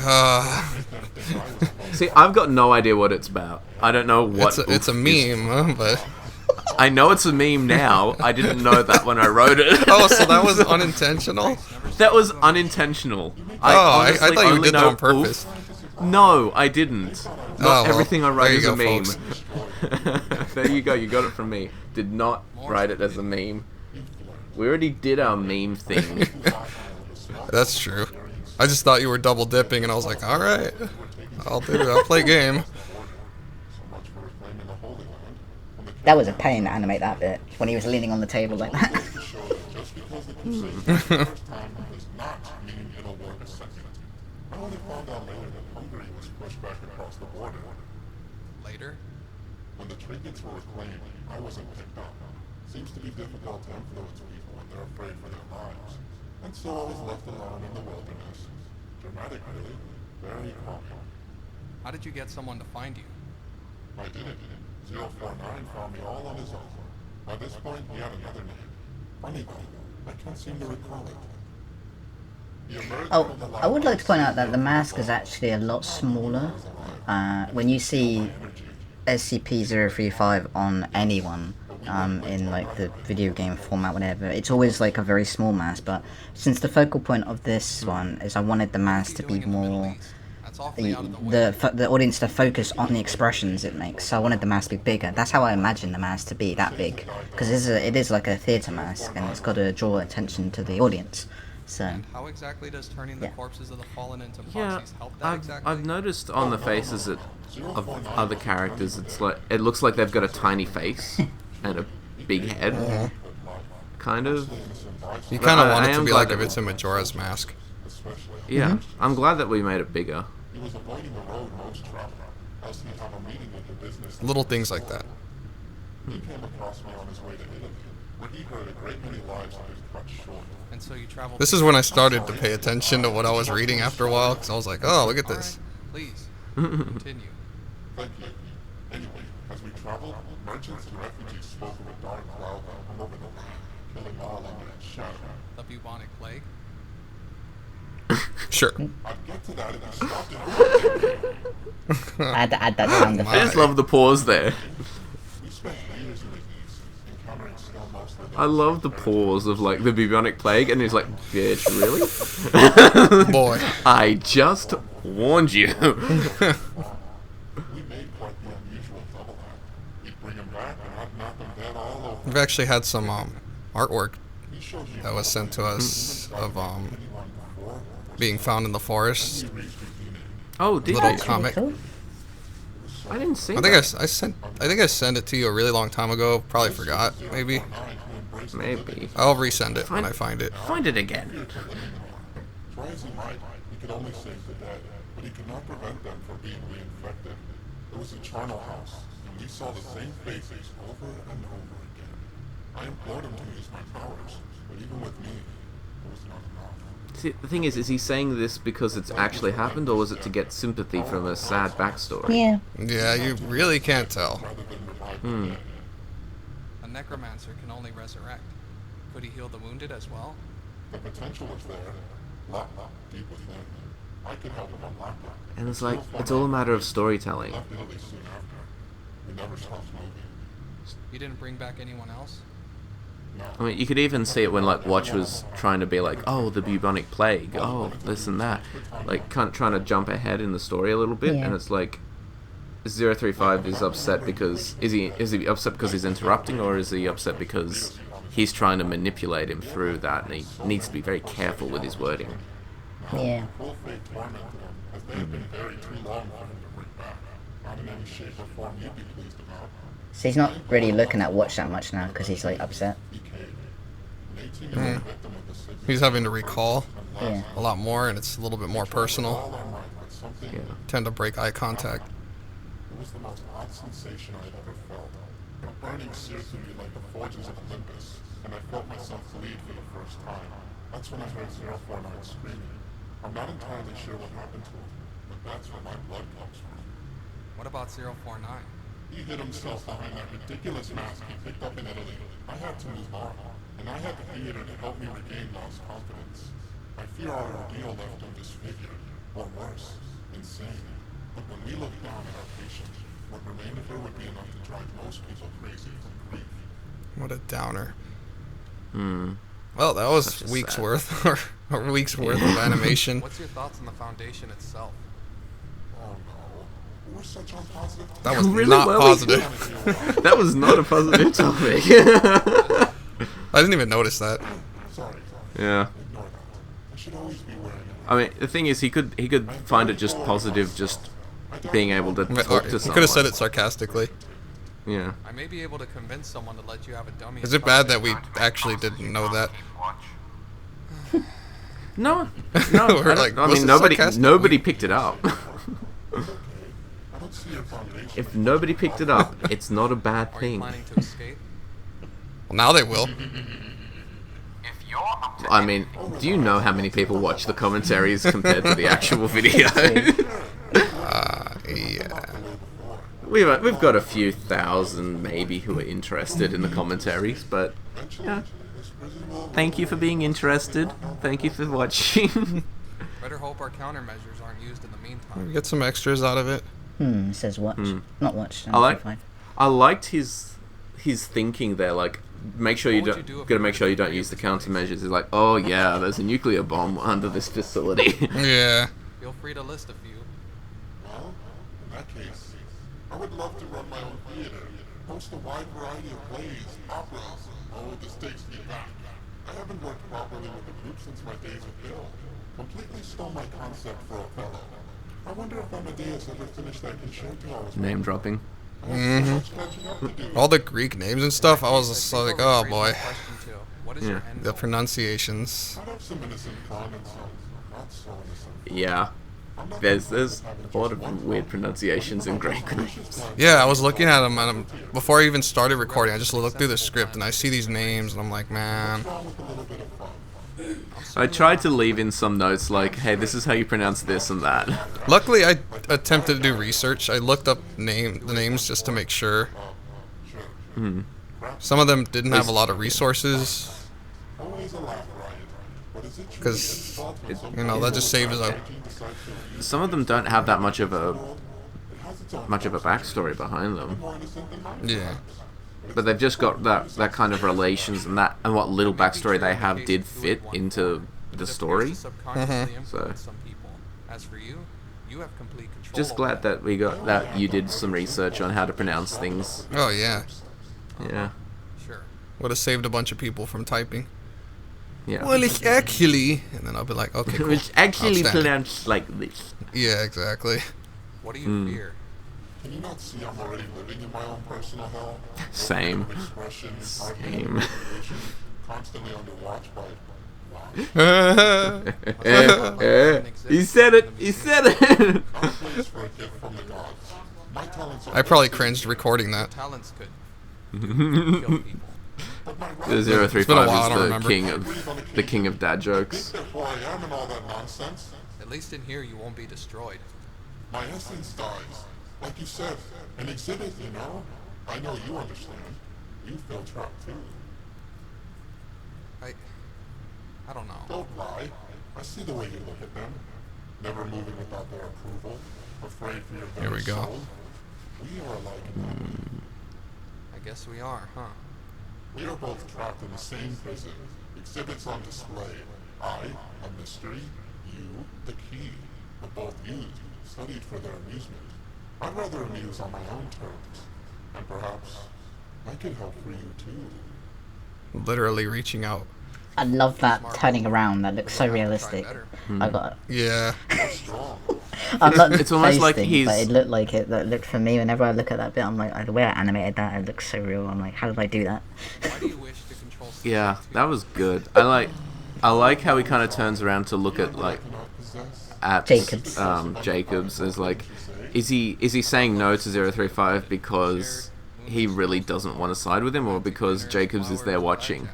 See, I've got no idea what it's about. I don't know what. it's a oof is. meme, but... I know it's a meme now. I didn't know that when I wrote it. Oh, so that was unintentional? That was unintentional. I honestly thought you only did that know on purpose. oof. No, I didn't. Not Oh, well, everything I write there is you a go, meme. folks. There you go. You got it from me. Did not write it as a meme. We already did our meme thing. That's true. I just thought you were double dipping and I was like, alright. I'll do it. I'll play game. That was a pain to animate that bit when he was leaning on the table like that. Just because the crusade the first time does not mean it'll work a second. I only found out later that Hungary was pushed back across the border. Later? When the trinkets were reclaimed, I wasn't picked up. Seems to be difficult to influence people when they're afraid for their lives. And so I was left alone in the wilderness. Dramatic, really. Very calming. How did you get someone to find you? I didn't. 049 found me all on his own. By this point, he had another name. Funny though, I can't seem to recall it. He emerged Oh, from the I would like to point out that the mask is actually a lot smaller. When you see SCP-035 on anyone, in like the video game format, whatever, it's always like a very small mask. But since the focal point of this one is I wanted the mask to be Doing in the Middle more East. That's awfully out of the way. the audience to focus on the expressions it makes. So I wanted the mask to be bigger. That's how I imagined the mask to be, that big, because it is like a theatre mask and it's got to draw attention to the audience. So And how exactly does turning the Yeah. corpses of the fallen into Yeah, proxies help that exactly? I've noticed on the faces of other characters, it looks like they've got a tiny face and a big head, kind of. You kind of I want it to am be glad like that if it's a Majora's Mask. Yeah, I'm glad that we made it bigger. He was avoiding the road most travel. Else he'd have a meeting with the business. Little things like that. He came across me on his way to Italy, where he heard a great many lives have been cut short. And so you traveled. This is when I started to pay attention to what I was reading after a while, because I was like, oh, look at this. Alright, please, continue. Thank you. Anyway, as we traveled, merchants and refugees spoke of a dark cloud that hung over the land, killing all under its shadow. The bubonic plague? Sure. I'd get to that if you stopped it. I had to add that sound I effect. just love the pause there. We spent years in the East, encountering still mostly I love the pause of like the bubonic plague, and he's like, "Bitch, really? Boy. I just warned you." We made quite the unusual double act. We'd bring him back and I'd knock him dead all over. We've actually had some artwork He showed me that was sent to us of anyone before being found in the forest. Oh, did Little you? comic. Cool. I didn't see I think that. I think I sent it to you a really long time ago. Probably forgot. Maybe Maybe. I'll resend it when I find it. Find it again. Try as he might, he could only save the dead, but he could not prevent them from being reinfected. It was a charnel house, and we saw the same faces over and over again. I implored him to use my powers, but even with me, it was not enough. See, the thing is he saying this because it's actually happened, or was it to get sympathy from a sad backstory? Yeah. Yeah, you really can't tell. Rather than revive the dead. A necromancer can only resurrect. Could he heal the wounded as well? The potential was there, locked deep within. I could help him unlock it. And it's like, it's all a matter of storytelling. Left Italy soon after. We never stopped moving. You didn't bring back anyone else? I mean, you could even see it when, like, Watch was trying to be like, oh, the bubonic plague, oh, this and that. Like, kind of trying to jump ahead in the story a little bit, Yeah. and it's like, 035 is upset because, is he upset because he's interrupting, or is he upset because he's trying to manipulate him through that, and he needs to be very careful with his wording. Yeah. Full fate tormented him, as they had been buried too long for him to bring back. Not in any shape or form you'd be pleased about. So he's not really looking at Watch that much now because he's like upset. He caved. An 18-year-old victim of the Sedition. He's having to recall Yeah. a lot more, and it's a little bit more personal. All our might, but something. Yeah. Tend to break eye contact. It was the most odd sensation I had ever felt. A burning seared through me like the forges of Olympus, and I felt myself bleed for the first time. That's when I heard 049 screaming. I'm not entirely sure what happened to him, but that's where my blood comes from. What about 049? He hid himself behind that ridiculous mask he picked up in Italy. I had to move on, and I had the theater to help me regain lost confidence. I fear our ordeal left him disfigured, or worse, insane. But when we looked down at our patient, what remained of her would be enough to drive most people crazy from grief. What a downer. Hmm. Well, that was Such a weeks sad- worth, or a week's worth of animation. What's your thoughts on the Foundation itself? Oh no, we're such on positive. That was Really? not Were we? positive. That was not a positive topic. I didn't even notice that. Sorry, Yeah. ignore that. I should always be wearing it. I mean, the thing is, he could find it just positive, just being able to Or talk to he someone. could have said it sarcastically. Yeah. I may be able to convince someone to let you have a dummy. Is it bad that we actually didn't know that? No, We're I, like, I was mean, it nobody sarcastic? picked it up. I don't see your foundation. If nobody picked it up, it's not a bad Are you thing. planning to escape? Well, now they will. I mean, do you know how many people watch the commentaries compared to the actual video? Yeah. We've got a few thousand maybe who are interested in the commentaries, but yeah. Thank you for being interested. Thank you for watching. Better hope our countermeasures aren't used in the meantime. Get some extras out of it. It says Watch. Not Watch. I like- fine. I liked his thinking there. Like, make sure you What would don't you do if gotta you make were sure you to don't create use the this countermeasures. He's like, oh yeah, there's a nuclear bomb under this facility. Yeah. Feel free to list a few. Well, in that case, I would love to run my own theater, host a wide variety of plays, operas. Oh, this takes me back. I haven't worked properly with the group since my days with Bill. Completely stole my concept for Othello. I wonder if Amadeus ever finished that concerto I was Name dropping. I have so much catching up to do. All the Greek names and stuff, I was just like, oh boy. Question two. What is Yeah. your end The goal? pronunciations. I'd have some innocent fun and some not so innocent. Yeah. there's a lot of weird pronunciations in Greek names. Yeah, I was looking at them, and before I even started recording, I just looked through the script, and I see these names, and I'm like, man. I tried to leave in some notes like, hey, this is how you pronounce this and that. Luckily, I attempted to do research. I looked up the names just to make sure. Some of them didn't have a lot of resources. Because, that just saves a... Some of them don't have that much of a backstory behind them. Yeah. But they've just got that kind of relations, and what little backstory they have did fit into the story. So As for you, you have complete control. just glad that you did some research on how to pronounce things. Oh, yeah. Yeah. Sure. Would have saved a bunch of people from typing. Yeah. Well, it's actually... And then I'll be like, okay, cool. It's actually Outstanding. pronounced like this. Yeah, exactly. What do you fear? Can you not see I'm already living in my own personal hell? Same. Expression, Same. constantly under watch by He said it. He said it. I'm pleased for a gift from the gods. My talents are I probably cringed recording that. Talents could kill people. The 035 It's been a while, I don't is remember. the king of dad jokes. Think of who I am and all that nonsense. At least in here, you won't be destroyed. My essence dies. Like you said, an exhibit, you know? I know you understand. You feel trapped too. I don't know. Don't lie. I see the way you look at them. Never moving without their approval. Afraid for your very Here we go. soul. We are alike in that. I guess we are, huh? We are both trapped in the same prison. Exhibits on display. I, a mystery. You, the key. But both used, studied for their amusement. I'd rather amuse on my own terms. And perhaps I could help for you too. Literally reaching out. I love that turning around. That looks so realistic. I got. Yeah. I'm not It's almost like boasting, he's- But it looked like it. That looked for me. Whenever I look at that bit, I'm like, the way I animated that, it looks so real. I'm like, how did I do that? Why do you wish to control Yeah, society? that was good. I like how he kind of turns around to look at Jacobs. Jacobs as like, is he saying no to 035 because he really doesn't want to side with him, or because Jacobs is there watching?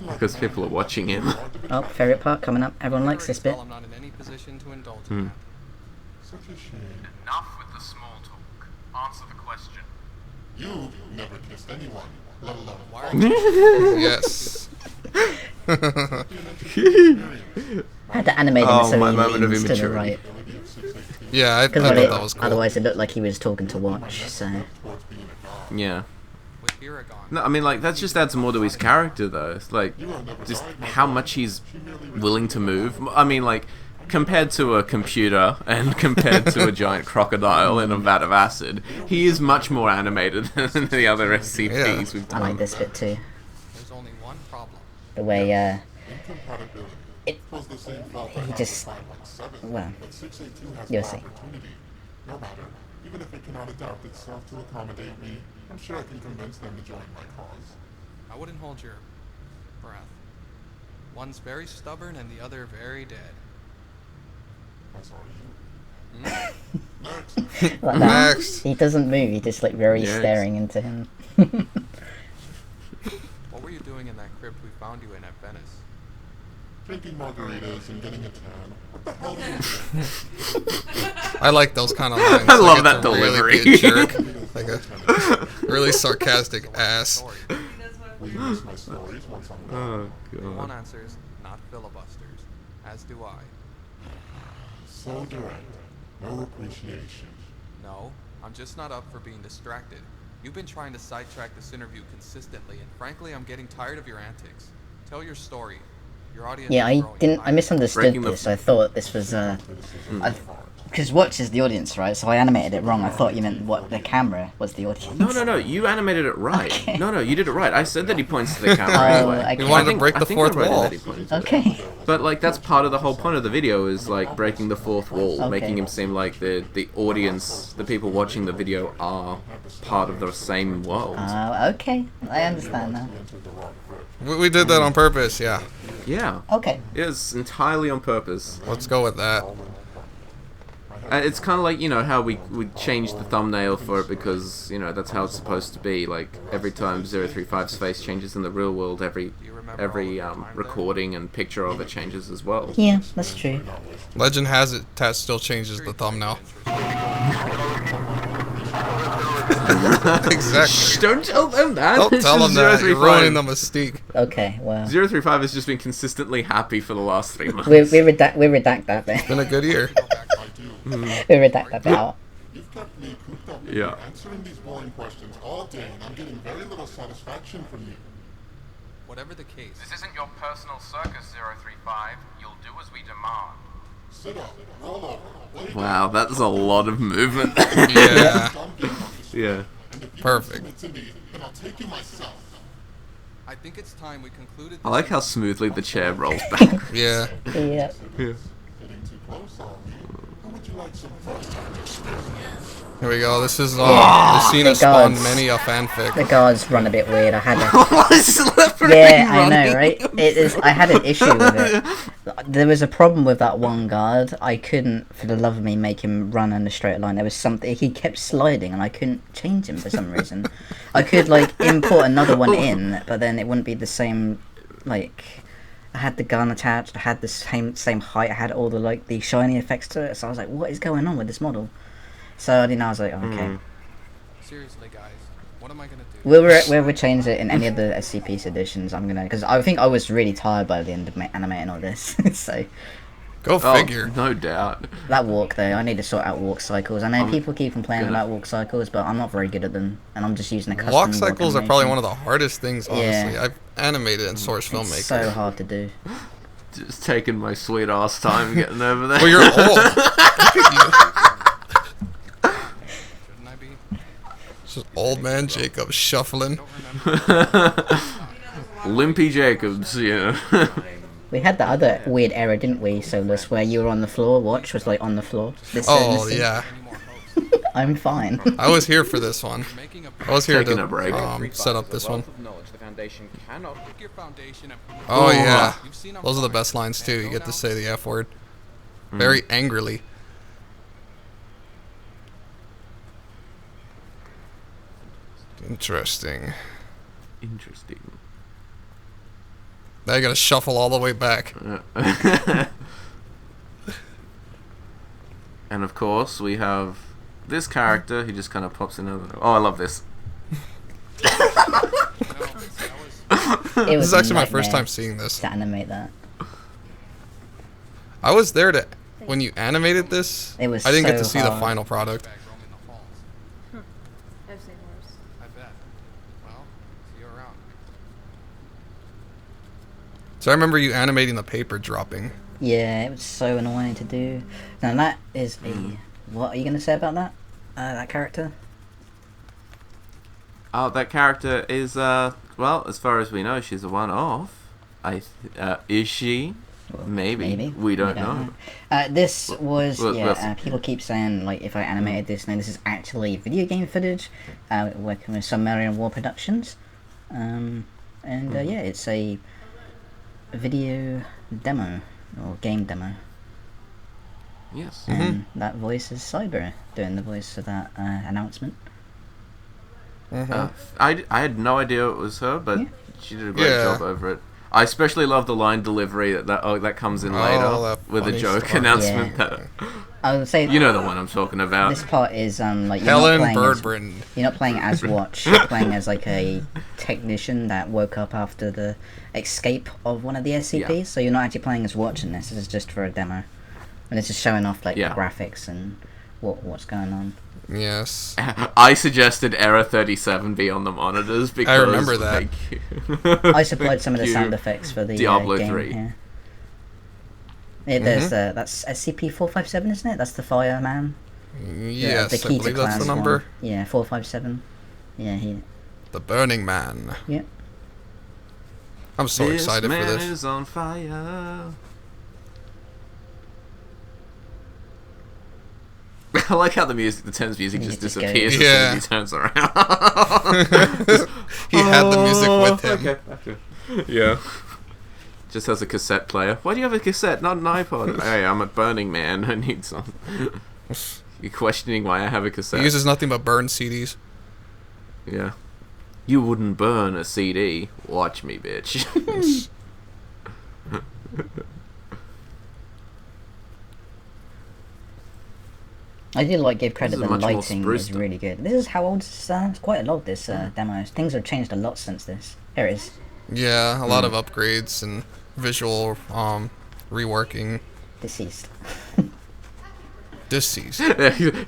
Because people are watching him. Oh, favorite part coming up. Everyone likes this bit. I'm not in any position to indulge in that. Such a shame. Enough with the small talk. Answer the question. You never kissed anyone, let alone Why are you Yes. I had to animate him Oh, so my he moment of leans to the immaturity. right. Yeah, I Because thought that was cool. otherwise it looked like he was talking to Watch. So Yeah. with Iragon? No, I mean, like, that just adds more to his character, though. It's like, just how much he's willing to move. I mean, like, compared to a computer and compared to a giant crocodile in a vat of acid, he is much more animated than the other SCPs we've I like done. this bit too. There's only one problem. The way incompatibility. It- was the same fault he I had just- with 517, well, but 682 has you'll more see. opportunity. No matter, even if it cannot adapt itself to accommodate me, I'm sure I can convince them to join my cause. I wouldn't hold your breath. One's very stubborn and the other very dead. As are you. Next. like that. Next. He doesn't move. He just like very Yes. staring into him. What were you doing in that crypt we found you in at Venice? Drinking margaritas and getting a tan. What the hell are you doing? I like those kind of lines. I love get that to delivery. Really be a jerk. Like a really sarcastic ass. Story. Will you miss my stories once I'm gone? Oh, One God. answers, not filibusters. As do I. So direct. No appreciation. No, I'm just not up for being distracted. You've been trying to sidetrack this interview consistently, and frankly, I'm getting tired of your antics. Tell your story. Your audience Yeah, is I growing didn't. I tired. misunderstood Breaking the- this. I thought this was because Watch is the audience, right? So I animated it wrong. I thought you meant what the camera was the audience. No, you animated it right. Okay. No, you did it right. I said that he points to the camera Oh, anyway. okay. He wanted to think- break I the think I fourth wrote it wall. that he pointed to. Okay. But like that's part of the whole point of the video is like breaking the fourth wall, Okay. making him seem like the audience, the people watching the video are part of the same world. Okay. I understand now. Entered the wrong crypt. We did that on purpose, yeah. Yeah, Okay. it's entirely on purpose. Let's go with that. It's kind of like, you know, how we changed the thumbnail for it because, you know, that's how it's supposed to be. Like, every time 035's face changes in the real world, every recording and picture of it changes as well. Yeah, that's true. Legend has it, Tat still changes the thumbnail. Exactly. Shh, don't tell them that. Don't tell them that. You're ruining the mystique. Okay, well. 035 has just been consistently happy for the last 3 months. We redact that bit. It's been a good year. We redact that bit out. You've kept me cooped up Yeah. answering these boring questions all day, and I'm getting very little satisfaction from you. Whatever the case, This isn't your personal circus, 035. You'll do as we demand. Sit up, roll over, lay down. Wow, that's a lot of movement. Yeah. Yeah. And if you Perfect. don't submit to me, then I'll take you myself. I think it's time we concluded. I like how smoothly the chair rolls back. Yeah. Yeah. Yeah. Getting too close, are we? How would you like some first-hand experience? Here we go. This is the scene has spawned many a fanfic. The guards run a bit weird. I had a Slippery yeah, I running. know, right? It is. I had an issue with it. There was a problem with that one guard. I couldn't, for the love of me, make him run in a straight line. There was something he kept sliding, and I couldn't change him for some reason. I could like import another one in, but then it wouldn't be the same. Like, I had the gun attached. I had the same height. I had all the like the shiny effects to it. So I was like, what is going on with this model? So I was like, okay. Seriously, guys, what am I gonna do? We'll change it in any of the SCP Seditions. I'm gonna, because I think I was really tired by the end of animating all this. So Go figure. No doubt. that walk though, I need to sort out walk cycles. I know people keep complaining gonna- about walk cycles, but I'm not very good at them, and I'm just using a custom Walk cycles are probably animation. one of the hardest things, honestly. Yeah. I've animated in Source It's Filmmaker. so hard to do. Just taking my sweet ass time getting over there. Well, you're old. Look at you. Shouldn't I be? It's just old man Jacob shuffling. Don't remember. Limpy Jacobs, yeah. We had that other weird error, didn't we, Solus, where you were on the floor, watch was like on the floor. Oh, this- yeah. Any more hopes? I'm fine. I was here for this one. Making a I was here Taking to a break. set up this one. The Foundation cannot pick your foundation and Oh, yeah. You've seen Those are the best lines, too. You get to say the F word. Very angrily. Interesting. Interesting. Now you gotta shuffle all the way back. And of course, we have this character who just kind of pops in over. Oh, I love this. It This was is a actually my first nightmare time seeing this. to animate that. I was there to when you animated this. It was I didn't get so to see the hard. final product. back roaming the halls. I've seen worse. I bet. Well, see you around. So I remember you animating the paper dropping. Yeah, it was so annoying to do. Now that is a. What are you gonna say about that? That character? Oh, that character is, well, as far as we know, she's a one-off. Is she? Well, Maybe. We don't know. This was well, people keep saying like if I animated this, no, this is actually video game footage. Working with Submarine War Productions, and yeah, it's a video demo or game demo. Yes. And that voice is Cyber doing the voice of that announcement. I had no idea it was her, but Yeah. she did a great Yeah. job over it. I especially love the line delivery that comes in later that with a funny joke story. announcement. Yeah. That I would say you know the one I'm talking about. this part is like Helen you're not playing as Watch. You're playing as like a technician that woke up after the escape of one of the SCPs. Yeah. So you're not actually playing as Watch in this. This is just for a demo, and it's just showing off like Yeah. the graphics and what's going on. Yes. I suggested Error 37 be on the monitors because remember that. I supplied some of the Cue sound effects for the Diablo game. 3. Yeah. There's that's SCP-457, isn't it? That's the fireman. Yes, the I Keita believe that's class the number. one. Yeah, 457. Yeah, he. The Burning Man. Yeah. I'm so This excited for man this. is on fire. I like how the Thames music just It just disappears goes. as soon as he turns around. He had the music with him. Okay. Yeah. Just has a cassette player. Why do you have a cassette, not an iPod? Hey, I'm a Burning Man. I need some. You're questioning why I have a cassette. He uses nothing but burn CDs. Yeah. You wouldn't burn a CD. Watch me, bitch. I do give credit. This is The much more lighting spruced is up. really good. This is how old this it's quite a lot of this demo. Things have changed a lot since this. Here it is. Yeah, a lot of upgrades and visual reworking. Deceased. Deceased.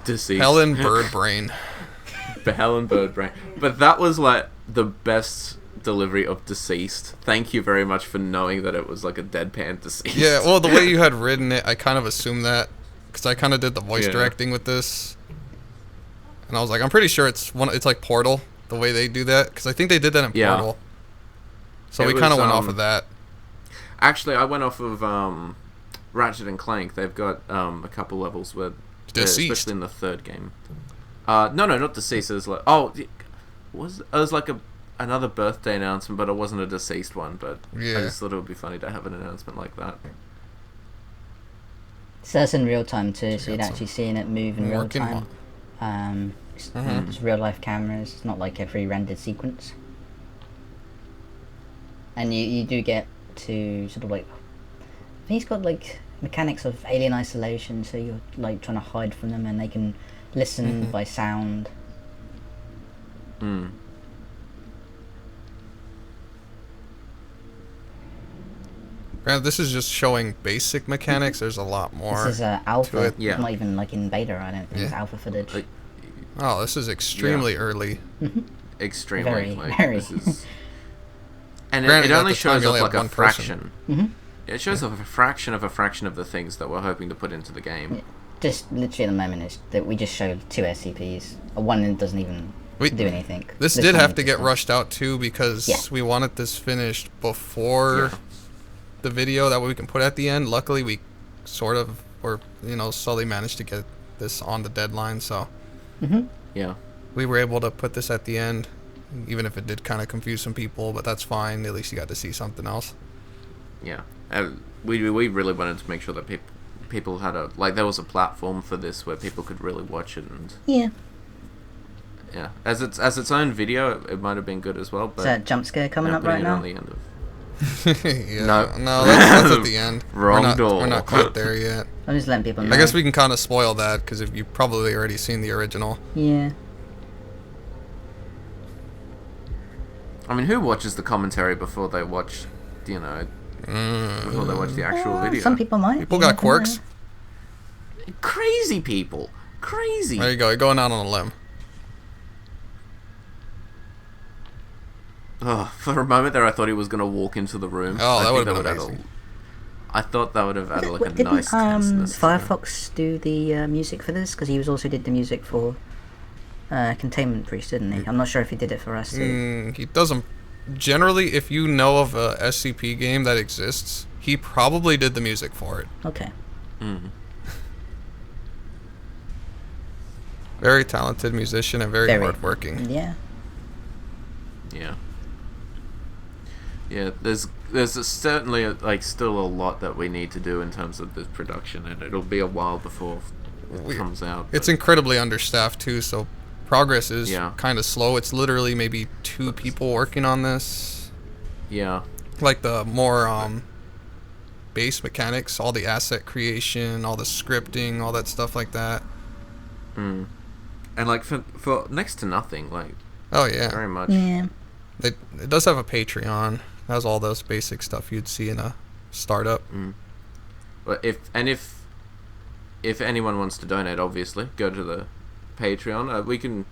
Deceased. Helen Birdbrain. Helen Birdbrain. But that was like the best delivery of Deceased. Thank you very much for knowing that it was like a deadpan Deceased. Yeah, well, the way you had written it, I kind of assumed that. Because I kind of did the voice Yeah. directing with this. And I was like, I'm pretty sure it's like Portal, the way they do that. Because I think they did that in Yeah. Portal. So It we kind of was, went off of that. Actually, I went off of Ratchet and Clank. They've got a couple levels where, Deceased. especially in the third game. No, not Deceased. It was like it was like another birthday announcement, but it wasn't a Deceased one. But Yeah. I just thought it would be funny to have an announcement like that. So that's in real time too, so you'd Got actually seeing it move in real working time. It's real life cameras. It's not like a pre-rendered sequence. And you do get to sort of like, I think he's got like mechanics of alien isolation, so you're like trying to hide from them, and they can listen by sound. Mm. Granted, this is just showing basic mechanics. There's a lot more. This is alpha, it. Yeah. not even like in beta. I don't think it's Yeah. alpha footage. Like, Oh, this is extremely early. extremely. Very, like, very. This is... And Granted, it at only the time, shows you off only like had a one person. fraction. It shows off a fraction of the things that we're hoping to put into the game. Just literally at the moment is that we just showed 2 SCPs. One doesn't even We- do anything. This did one have to just get does. rushed out too because Yeah. we wanted this finished before the video that way we can put at the end. Luckily, we sort of, or slowly managed to get this on the deadline, so Yeah. we were able to put this at the end, even if it did kind of confuse some people. But that's fine. At least you got to see something else. Yeah. We really wanted to make sure that people had there was a platform for this where people could really watch it, and Yeah. yeah, as its own video, it might have been good as well. But Is that jump scare coming up right putting it on now? the end of Yeah, No. no, that's at the end. Wrong We're door. not quite there yet. I'm just letting people know. I guess we can kind of spoil that because if you've probably already seen the original. Yeah. I mean, who watches the commentary before they watch, before they watch the actual video? Some people might. People you got never quirks. know. Crazy people. Crazy. There you go. You're going out on a limb. Oh, for a moment there, I thought he was going to walk into the room. Oh, I that think would've been add amazing. I thought that would have added like a Didn't nice tenseness to it. Firefox do the music for this? Because he also did the music for Containment Priest, didn't he? I'm not sure if he did it for us too. He doesn't. Generally, if you know of a SCP game that exists, he probably did the music for it. Okay. Mm. Very talented musician and very hardworking. Yeah. Yeah. Yeah, there's certainly still a lot that we need to do in terms of this production, and it'll be a while before it comes out. It's incredibly understaffed too, so progress is Yeah. kind of slow. It's literally maybe 2 people working on this. Yeah. Like the more base mechanics, all the asset creation, all the scripting, all that stuff like that. Mm. And for next to nothing, Oh yeah. very much. Yeah. It does have a Patreon. It has all those basic stuff you'd see in a startup. But if anyone wants to donate, obviously go to the Patreon. We can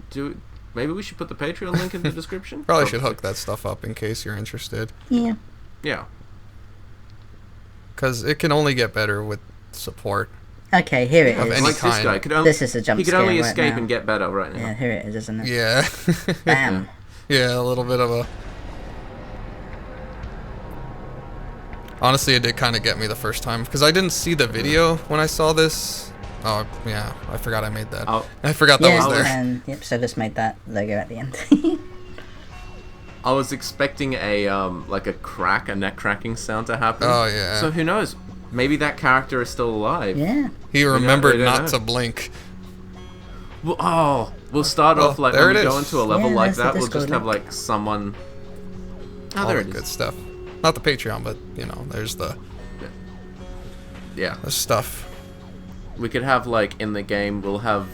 do. Maybe we should put the Patreon link in the description. Probably should hook that stuff up in case you're interested. Yeah. Yeah. Because it can only get better with support. Okay, here it Of is. any Like this kind. guy could only. This is a jump He could scare only right escape now. and get better right now. Yeah, here it is, isn't it? Yeah. Bam. Yeah, a little bit of a... Honestly, it did kind of get me the first time. Because I didn't see the video when I saw this. Oh, yeah. I forgot I made that. Oh. I forgot that Yeah, was there. and yep, so this made that logo at the end. I was expecting a neck cracking sound to happen. Oh, yeah. So who knows? maybe that character is still alive. Yeah. He remembered we don't not know. to blink. We'll start Well, off like there when we it go is. into a level Yeah, like that's the that. We'll Discord just have link. like someone. Oh, All there the it good is. stuff. Not the Patreon, but you know, there's the Yeah, stuff. we could have like in the game. We'll have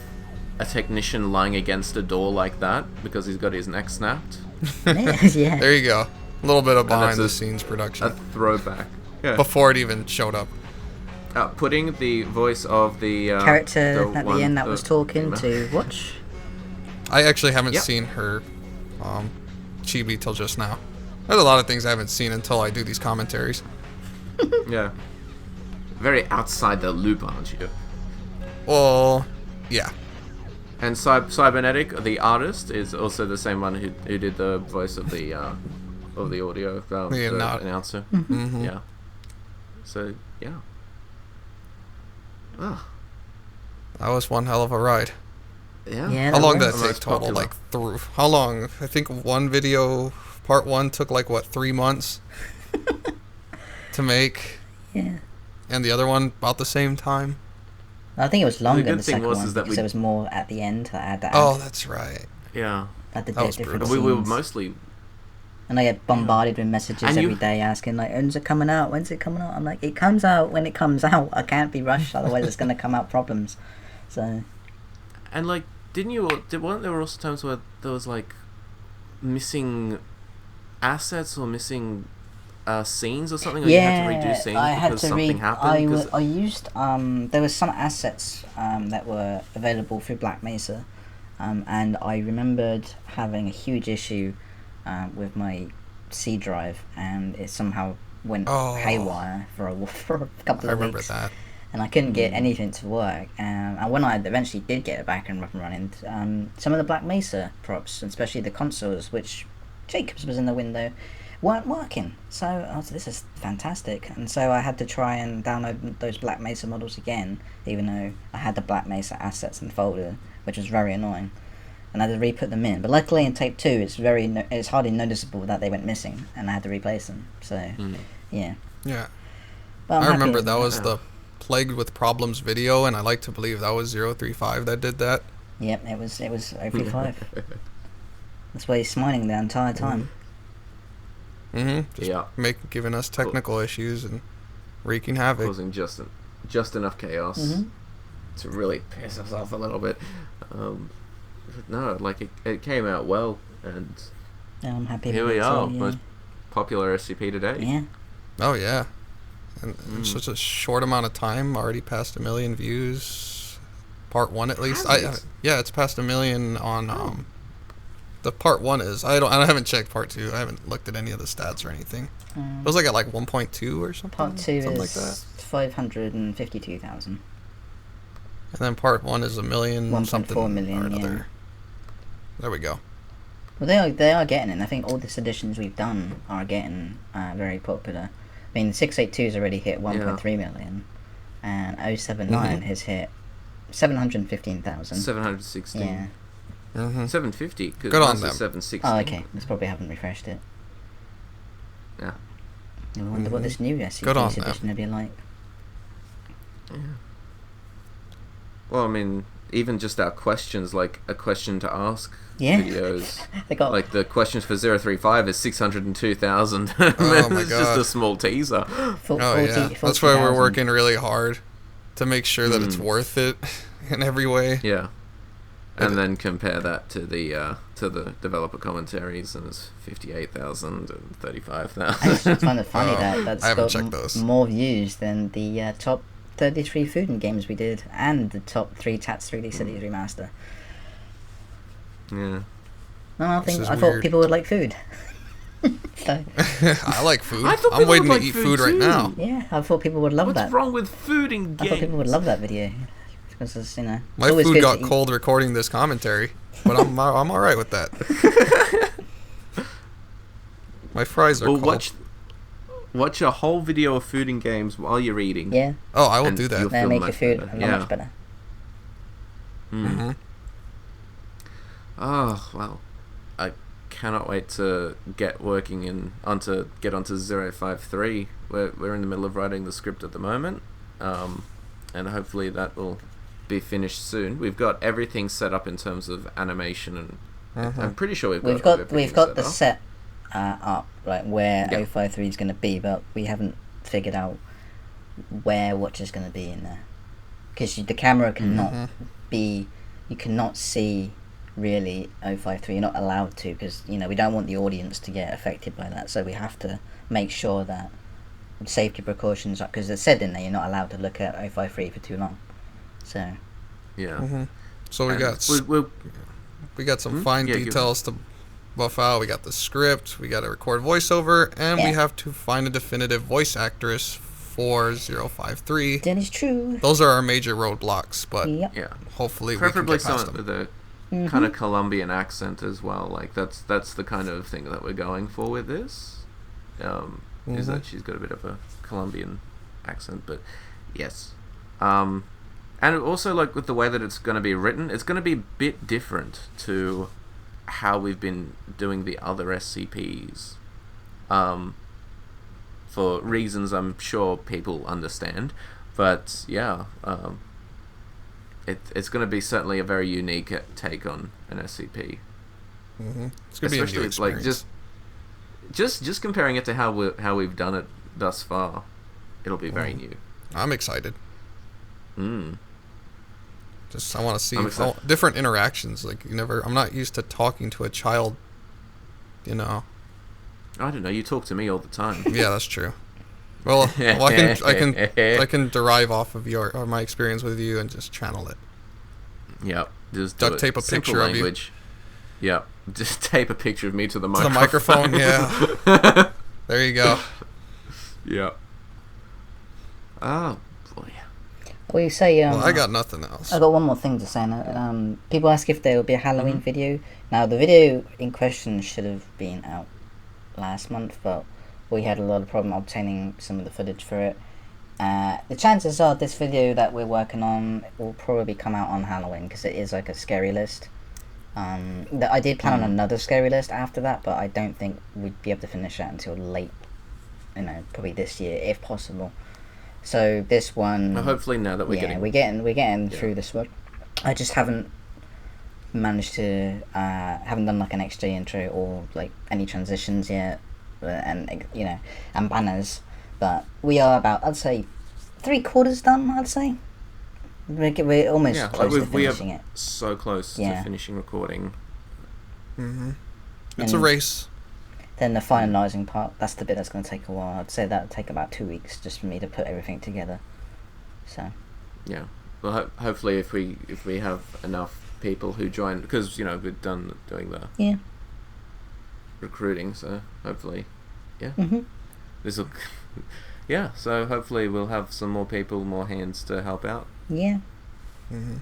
a technician lying against a door like that because he's got his neck snapped. Yeah. There you go. A little bit of that's behind the a- scenes production A throwback. Yeah. before it even showed up. Putting the voice of the Character at one- the end that was talking to watch. I actually haven't Yep. seen her chibi till just now. There's a lot of things I haven't seen until I do these commentaries. Yeah. Very outside the loop, aren't you? Well, yeah. And Cybernetic, the artist, is also the same one who did the voice of the audio the announcer. Mm-hmm. Yeah. So yeah. Ah, That was one hell of a ride. yeah. Yeah. How long did was. that take Most total? popular. Like through how long? I think one video, part one, took like what 3 months to make, Yeah. and the other one about the same time. I think it was longer good the thing second was one is that because we- there was more at the end that I had to add. Oh, that's right. Yeah. Like the that was different brutal. We were scenes. mostly. And I get bombarded with messages And you- every day asking like, when's it coming out? When's it coming out? I'm like, it comes out when it comes out. I can't be rushed, otherwise it's gonna come out problems. So And like, weren't there also times where there was like missing assets or missing scenes or something? Or you had to redo scenes I had because to something read. happened? 'Cause- I used there was some assets that were available through Black Mesa, and I remembered having a huge issue with my C drive, and it somehow went Oh. haywire for a couple I of remember weeks. that. And I couldn't get anything to work. And when I eventually did get it back and up and running, some of the Black Mesa props, especially the consoles, which Jacobs was in the window, weren't working. So I was, this is fantastic. And so I had to try and download those Black Mesa models again, even though I had the Black Mesa assets and folder, which was very annoying. And I had to re-put them in. But luckily in Tape 2, it's hardly noticeable that they went missing, and I had to replace them. So, yeah. Yeah. But I'm I happy remember with that it. was the Plagued with Problems video, and I like to believe that was 035 that did that. Yep, it was 035. That's why he's smiling the entire time. Mm-hmm. yeah, Giving us technical issues and wreaking havoc. causing just enough chaos Mhm. to really piss us off a little bit. No, like it came out well, and Yeah, I'm happy here with we it are, too, yeah. most popular SCP today. Yeah. Oh yeah, and in such a short amount of time, already passed 1 million views. Part one, at least. Has it? Yeah, it's past 1 million on the part one is. I haven't checked part two. I haven't looked at any of the stats or anything. It was like at like 1.2 or something. Part 2 something is like that. 552,000. And then part one is 1 million 1.4 something million, or another. yeah. There we go. Well, they are getting it. I think all the editions we've done are getting very popular. I mean, 682's already hit 1.3 million, and 079 has hit 715,000. 716. Yeah. Mm-hmm. 750. Cause Good on mine's at them. 760. Oh, okay. That's probably haven't refreshed it. Yeah. I wonder what this new Good on SCP them. edition will be like. Well, I mean, even just our questions, like a question to ask Yeah. videos. They got Like the questions for 035 is 602,000. Oh my It's God. just a small teaser. 40, Oh yeah, that's why we're 40,000. working really hard to make sure that it's worth it in every way. Yeah. And then compare that to the developer commentaries, and it's 58,000 and 35,000. I just find it funny that that's I haven't got checked those. more views than the top 33 food and games we did, and the top 3 Tats 3D Cities remaster. Yeah. No, I This is thought weird. people would like food. So, I like food. I thought I'm people waiting would to like eat food food right too. now. yeah, I thought people would love What's that. wrong with food in I games? thought people would love that video because it's, My it's always food good got to eat. cold recording this commentary, but I'm all right with that. My fries are Well, cold. watch a whole video of food and games while you're eating. Yeah, Oh, I will and do that. you'll they feel make your much food better. a lot much better. Mm-hmm. Oh, well. cannot wait to get working onto 053. We're in the middle of writing the script at the moment, and hopefully that will be finished soon. We've got everything set up in terms of animation, and I'm pretty sure we've got the set up, like where 053 is going to be, but we haven't figured out where Watch is going to be in there, because the camera cannot be, you cannot see really 053. You're not allowed to, because we don't want the audience to get affected by that, so we have to make sure that safety precautions are, because it's said in there you're not allowed to look at 053 for too long. So so we got some fine details to buff out. We got the script, we got to record voiceover, and we have to find a definitive voice actress for 053. That is true. Those are our major roadblocks, but hopefully preferably we can get past someone them. with a kind of Colombian accent as well. Like that's the kind of thing that we're going for with this. Is that she's got a bit of a Colombian accent, but yes. And also, like, with the way that it's going to be written, it's going to be a bit different to how we've been doing the other SCPs. For reasons I'm sure people understand. But, yeah, it's going to be certainly a very unique take on an SCP. It's going to be a new experience. Like, just comparing it to how we've done it thus far, it'll be very new. I'm excited. I want to see different interactions. Like I'm not used to talking to a child. I don't know. You talk to me all the time. Yeah, that's true. Well, I can derive off of my experience with you and just channel it. Yep. Just duct tape a picture of you. Yep. Just tape a picture of me to the microphone. Yeah. There you go. Yep. Oh boy. Well, you say. I got nothing else. I got one more thing to say. People ask if there will be a Halloween video. Now, the video in question should have been out last month, but we had a lot of problem obtaining some of the footage for it. The chances are this video that we're working on will probably come out on Halloween, because it is like a scary list. I did plan on another scary list after that, but I don't think we'd be able to finish that until late, probably this year, if possible. So this one, well, hopefully now that we're getting through this one, I just haven't managed to haven't done like an XJ intro or like any transitions yet, and banners. But we are about, I'd say, 3/4 done. I'd say we're almost close to finishing it. So close to finishing recording. It's a race. Then the finalising part, that's the bit that's going to take a while. I'd say that'll take about 2 weeks just for me to put everything together. So. Yeah. Well, hopefully if we have enough people who join, because we're done doing the recruiting, so hopefully, this will, So hopefully we'll have some more people, more hands to help out. Yeah.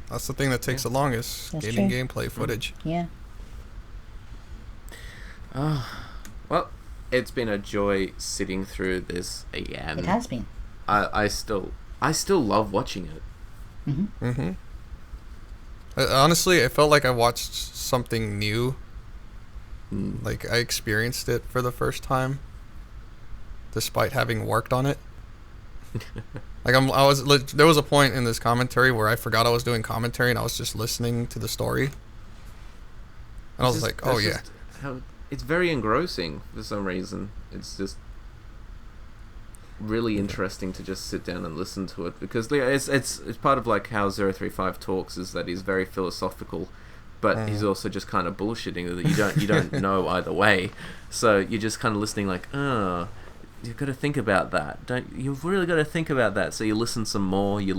That's the thing that takes the longest. That's getting true. Gameplay footage. Yeah. Well, it's been a joy sitting through this again. It has been. I still love watching it. Honestly, I felt like I watched something new. Like I experienced it for the first time, despite having worked on it. Like there was a point in this commentary where I forgot I was doing commentary and I was just listening to the story. And I was like, oh yeah. It's very engrossing for some reason. It's just really interesting to just sit down and listen to it, because it's part of like how 035 talks, is that he's very philosophical, but he's also just kind of bullshitting that you don't know either way. So you're just kind of listening like, you've got to think about that. You've really got to think about that. So you listen some more, you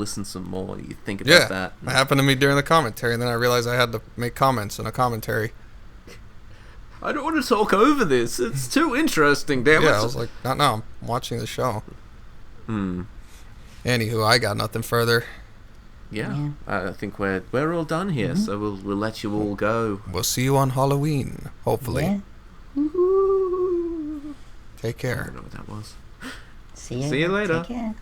think about that. It happened to me during the commentary, and then I realized I had to make comments in a commentary. I don't want to talk over this. It's too interesting, damn it. Yeah, I was like, not now. I'm watching the show. Anywho, I got nothing further. Yeah. I think we're all done here, so we'll let you all go. We'll see you on Halloween, hopefully. Yeah. Woo-hoo. Take care. I don't know what that was. See you later. Take care.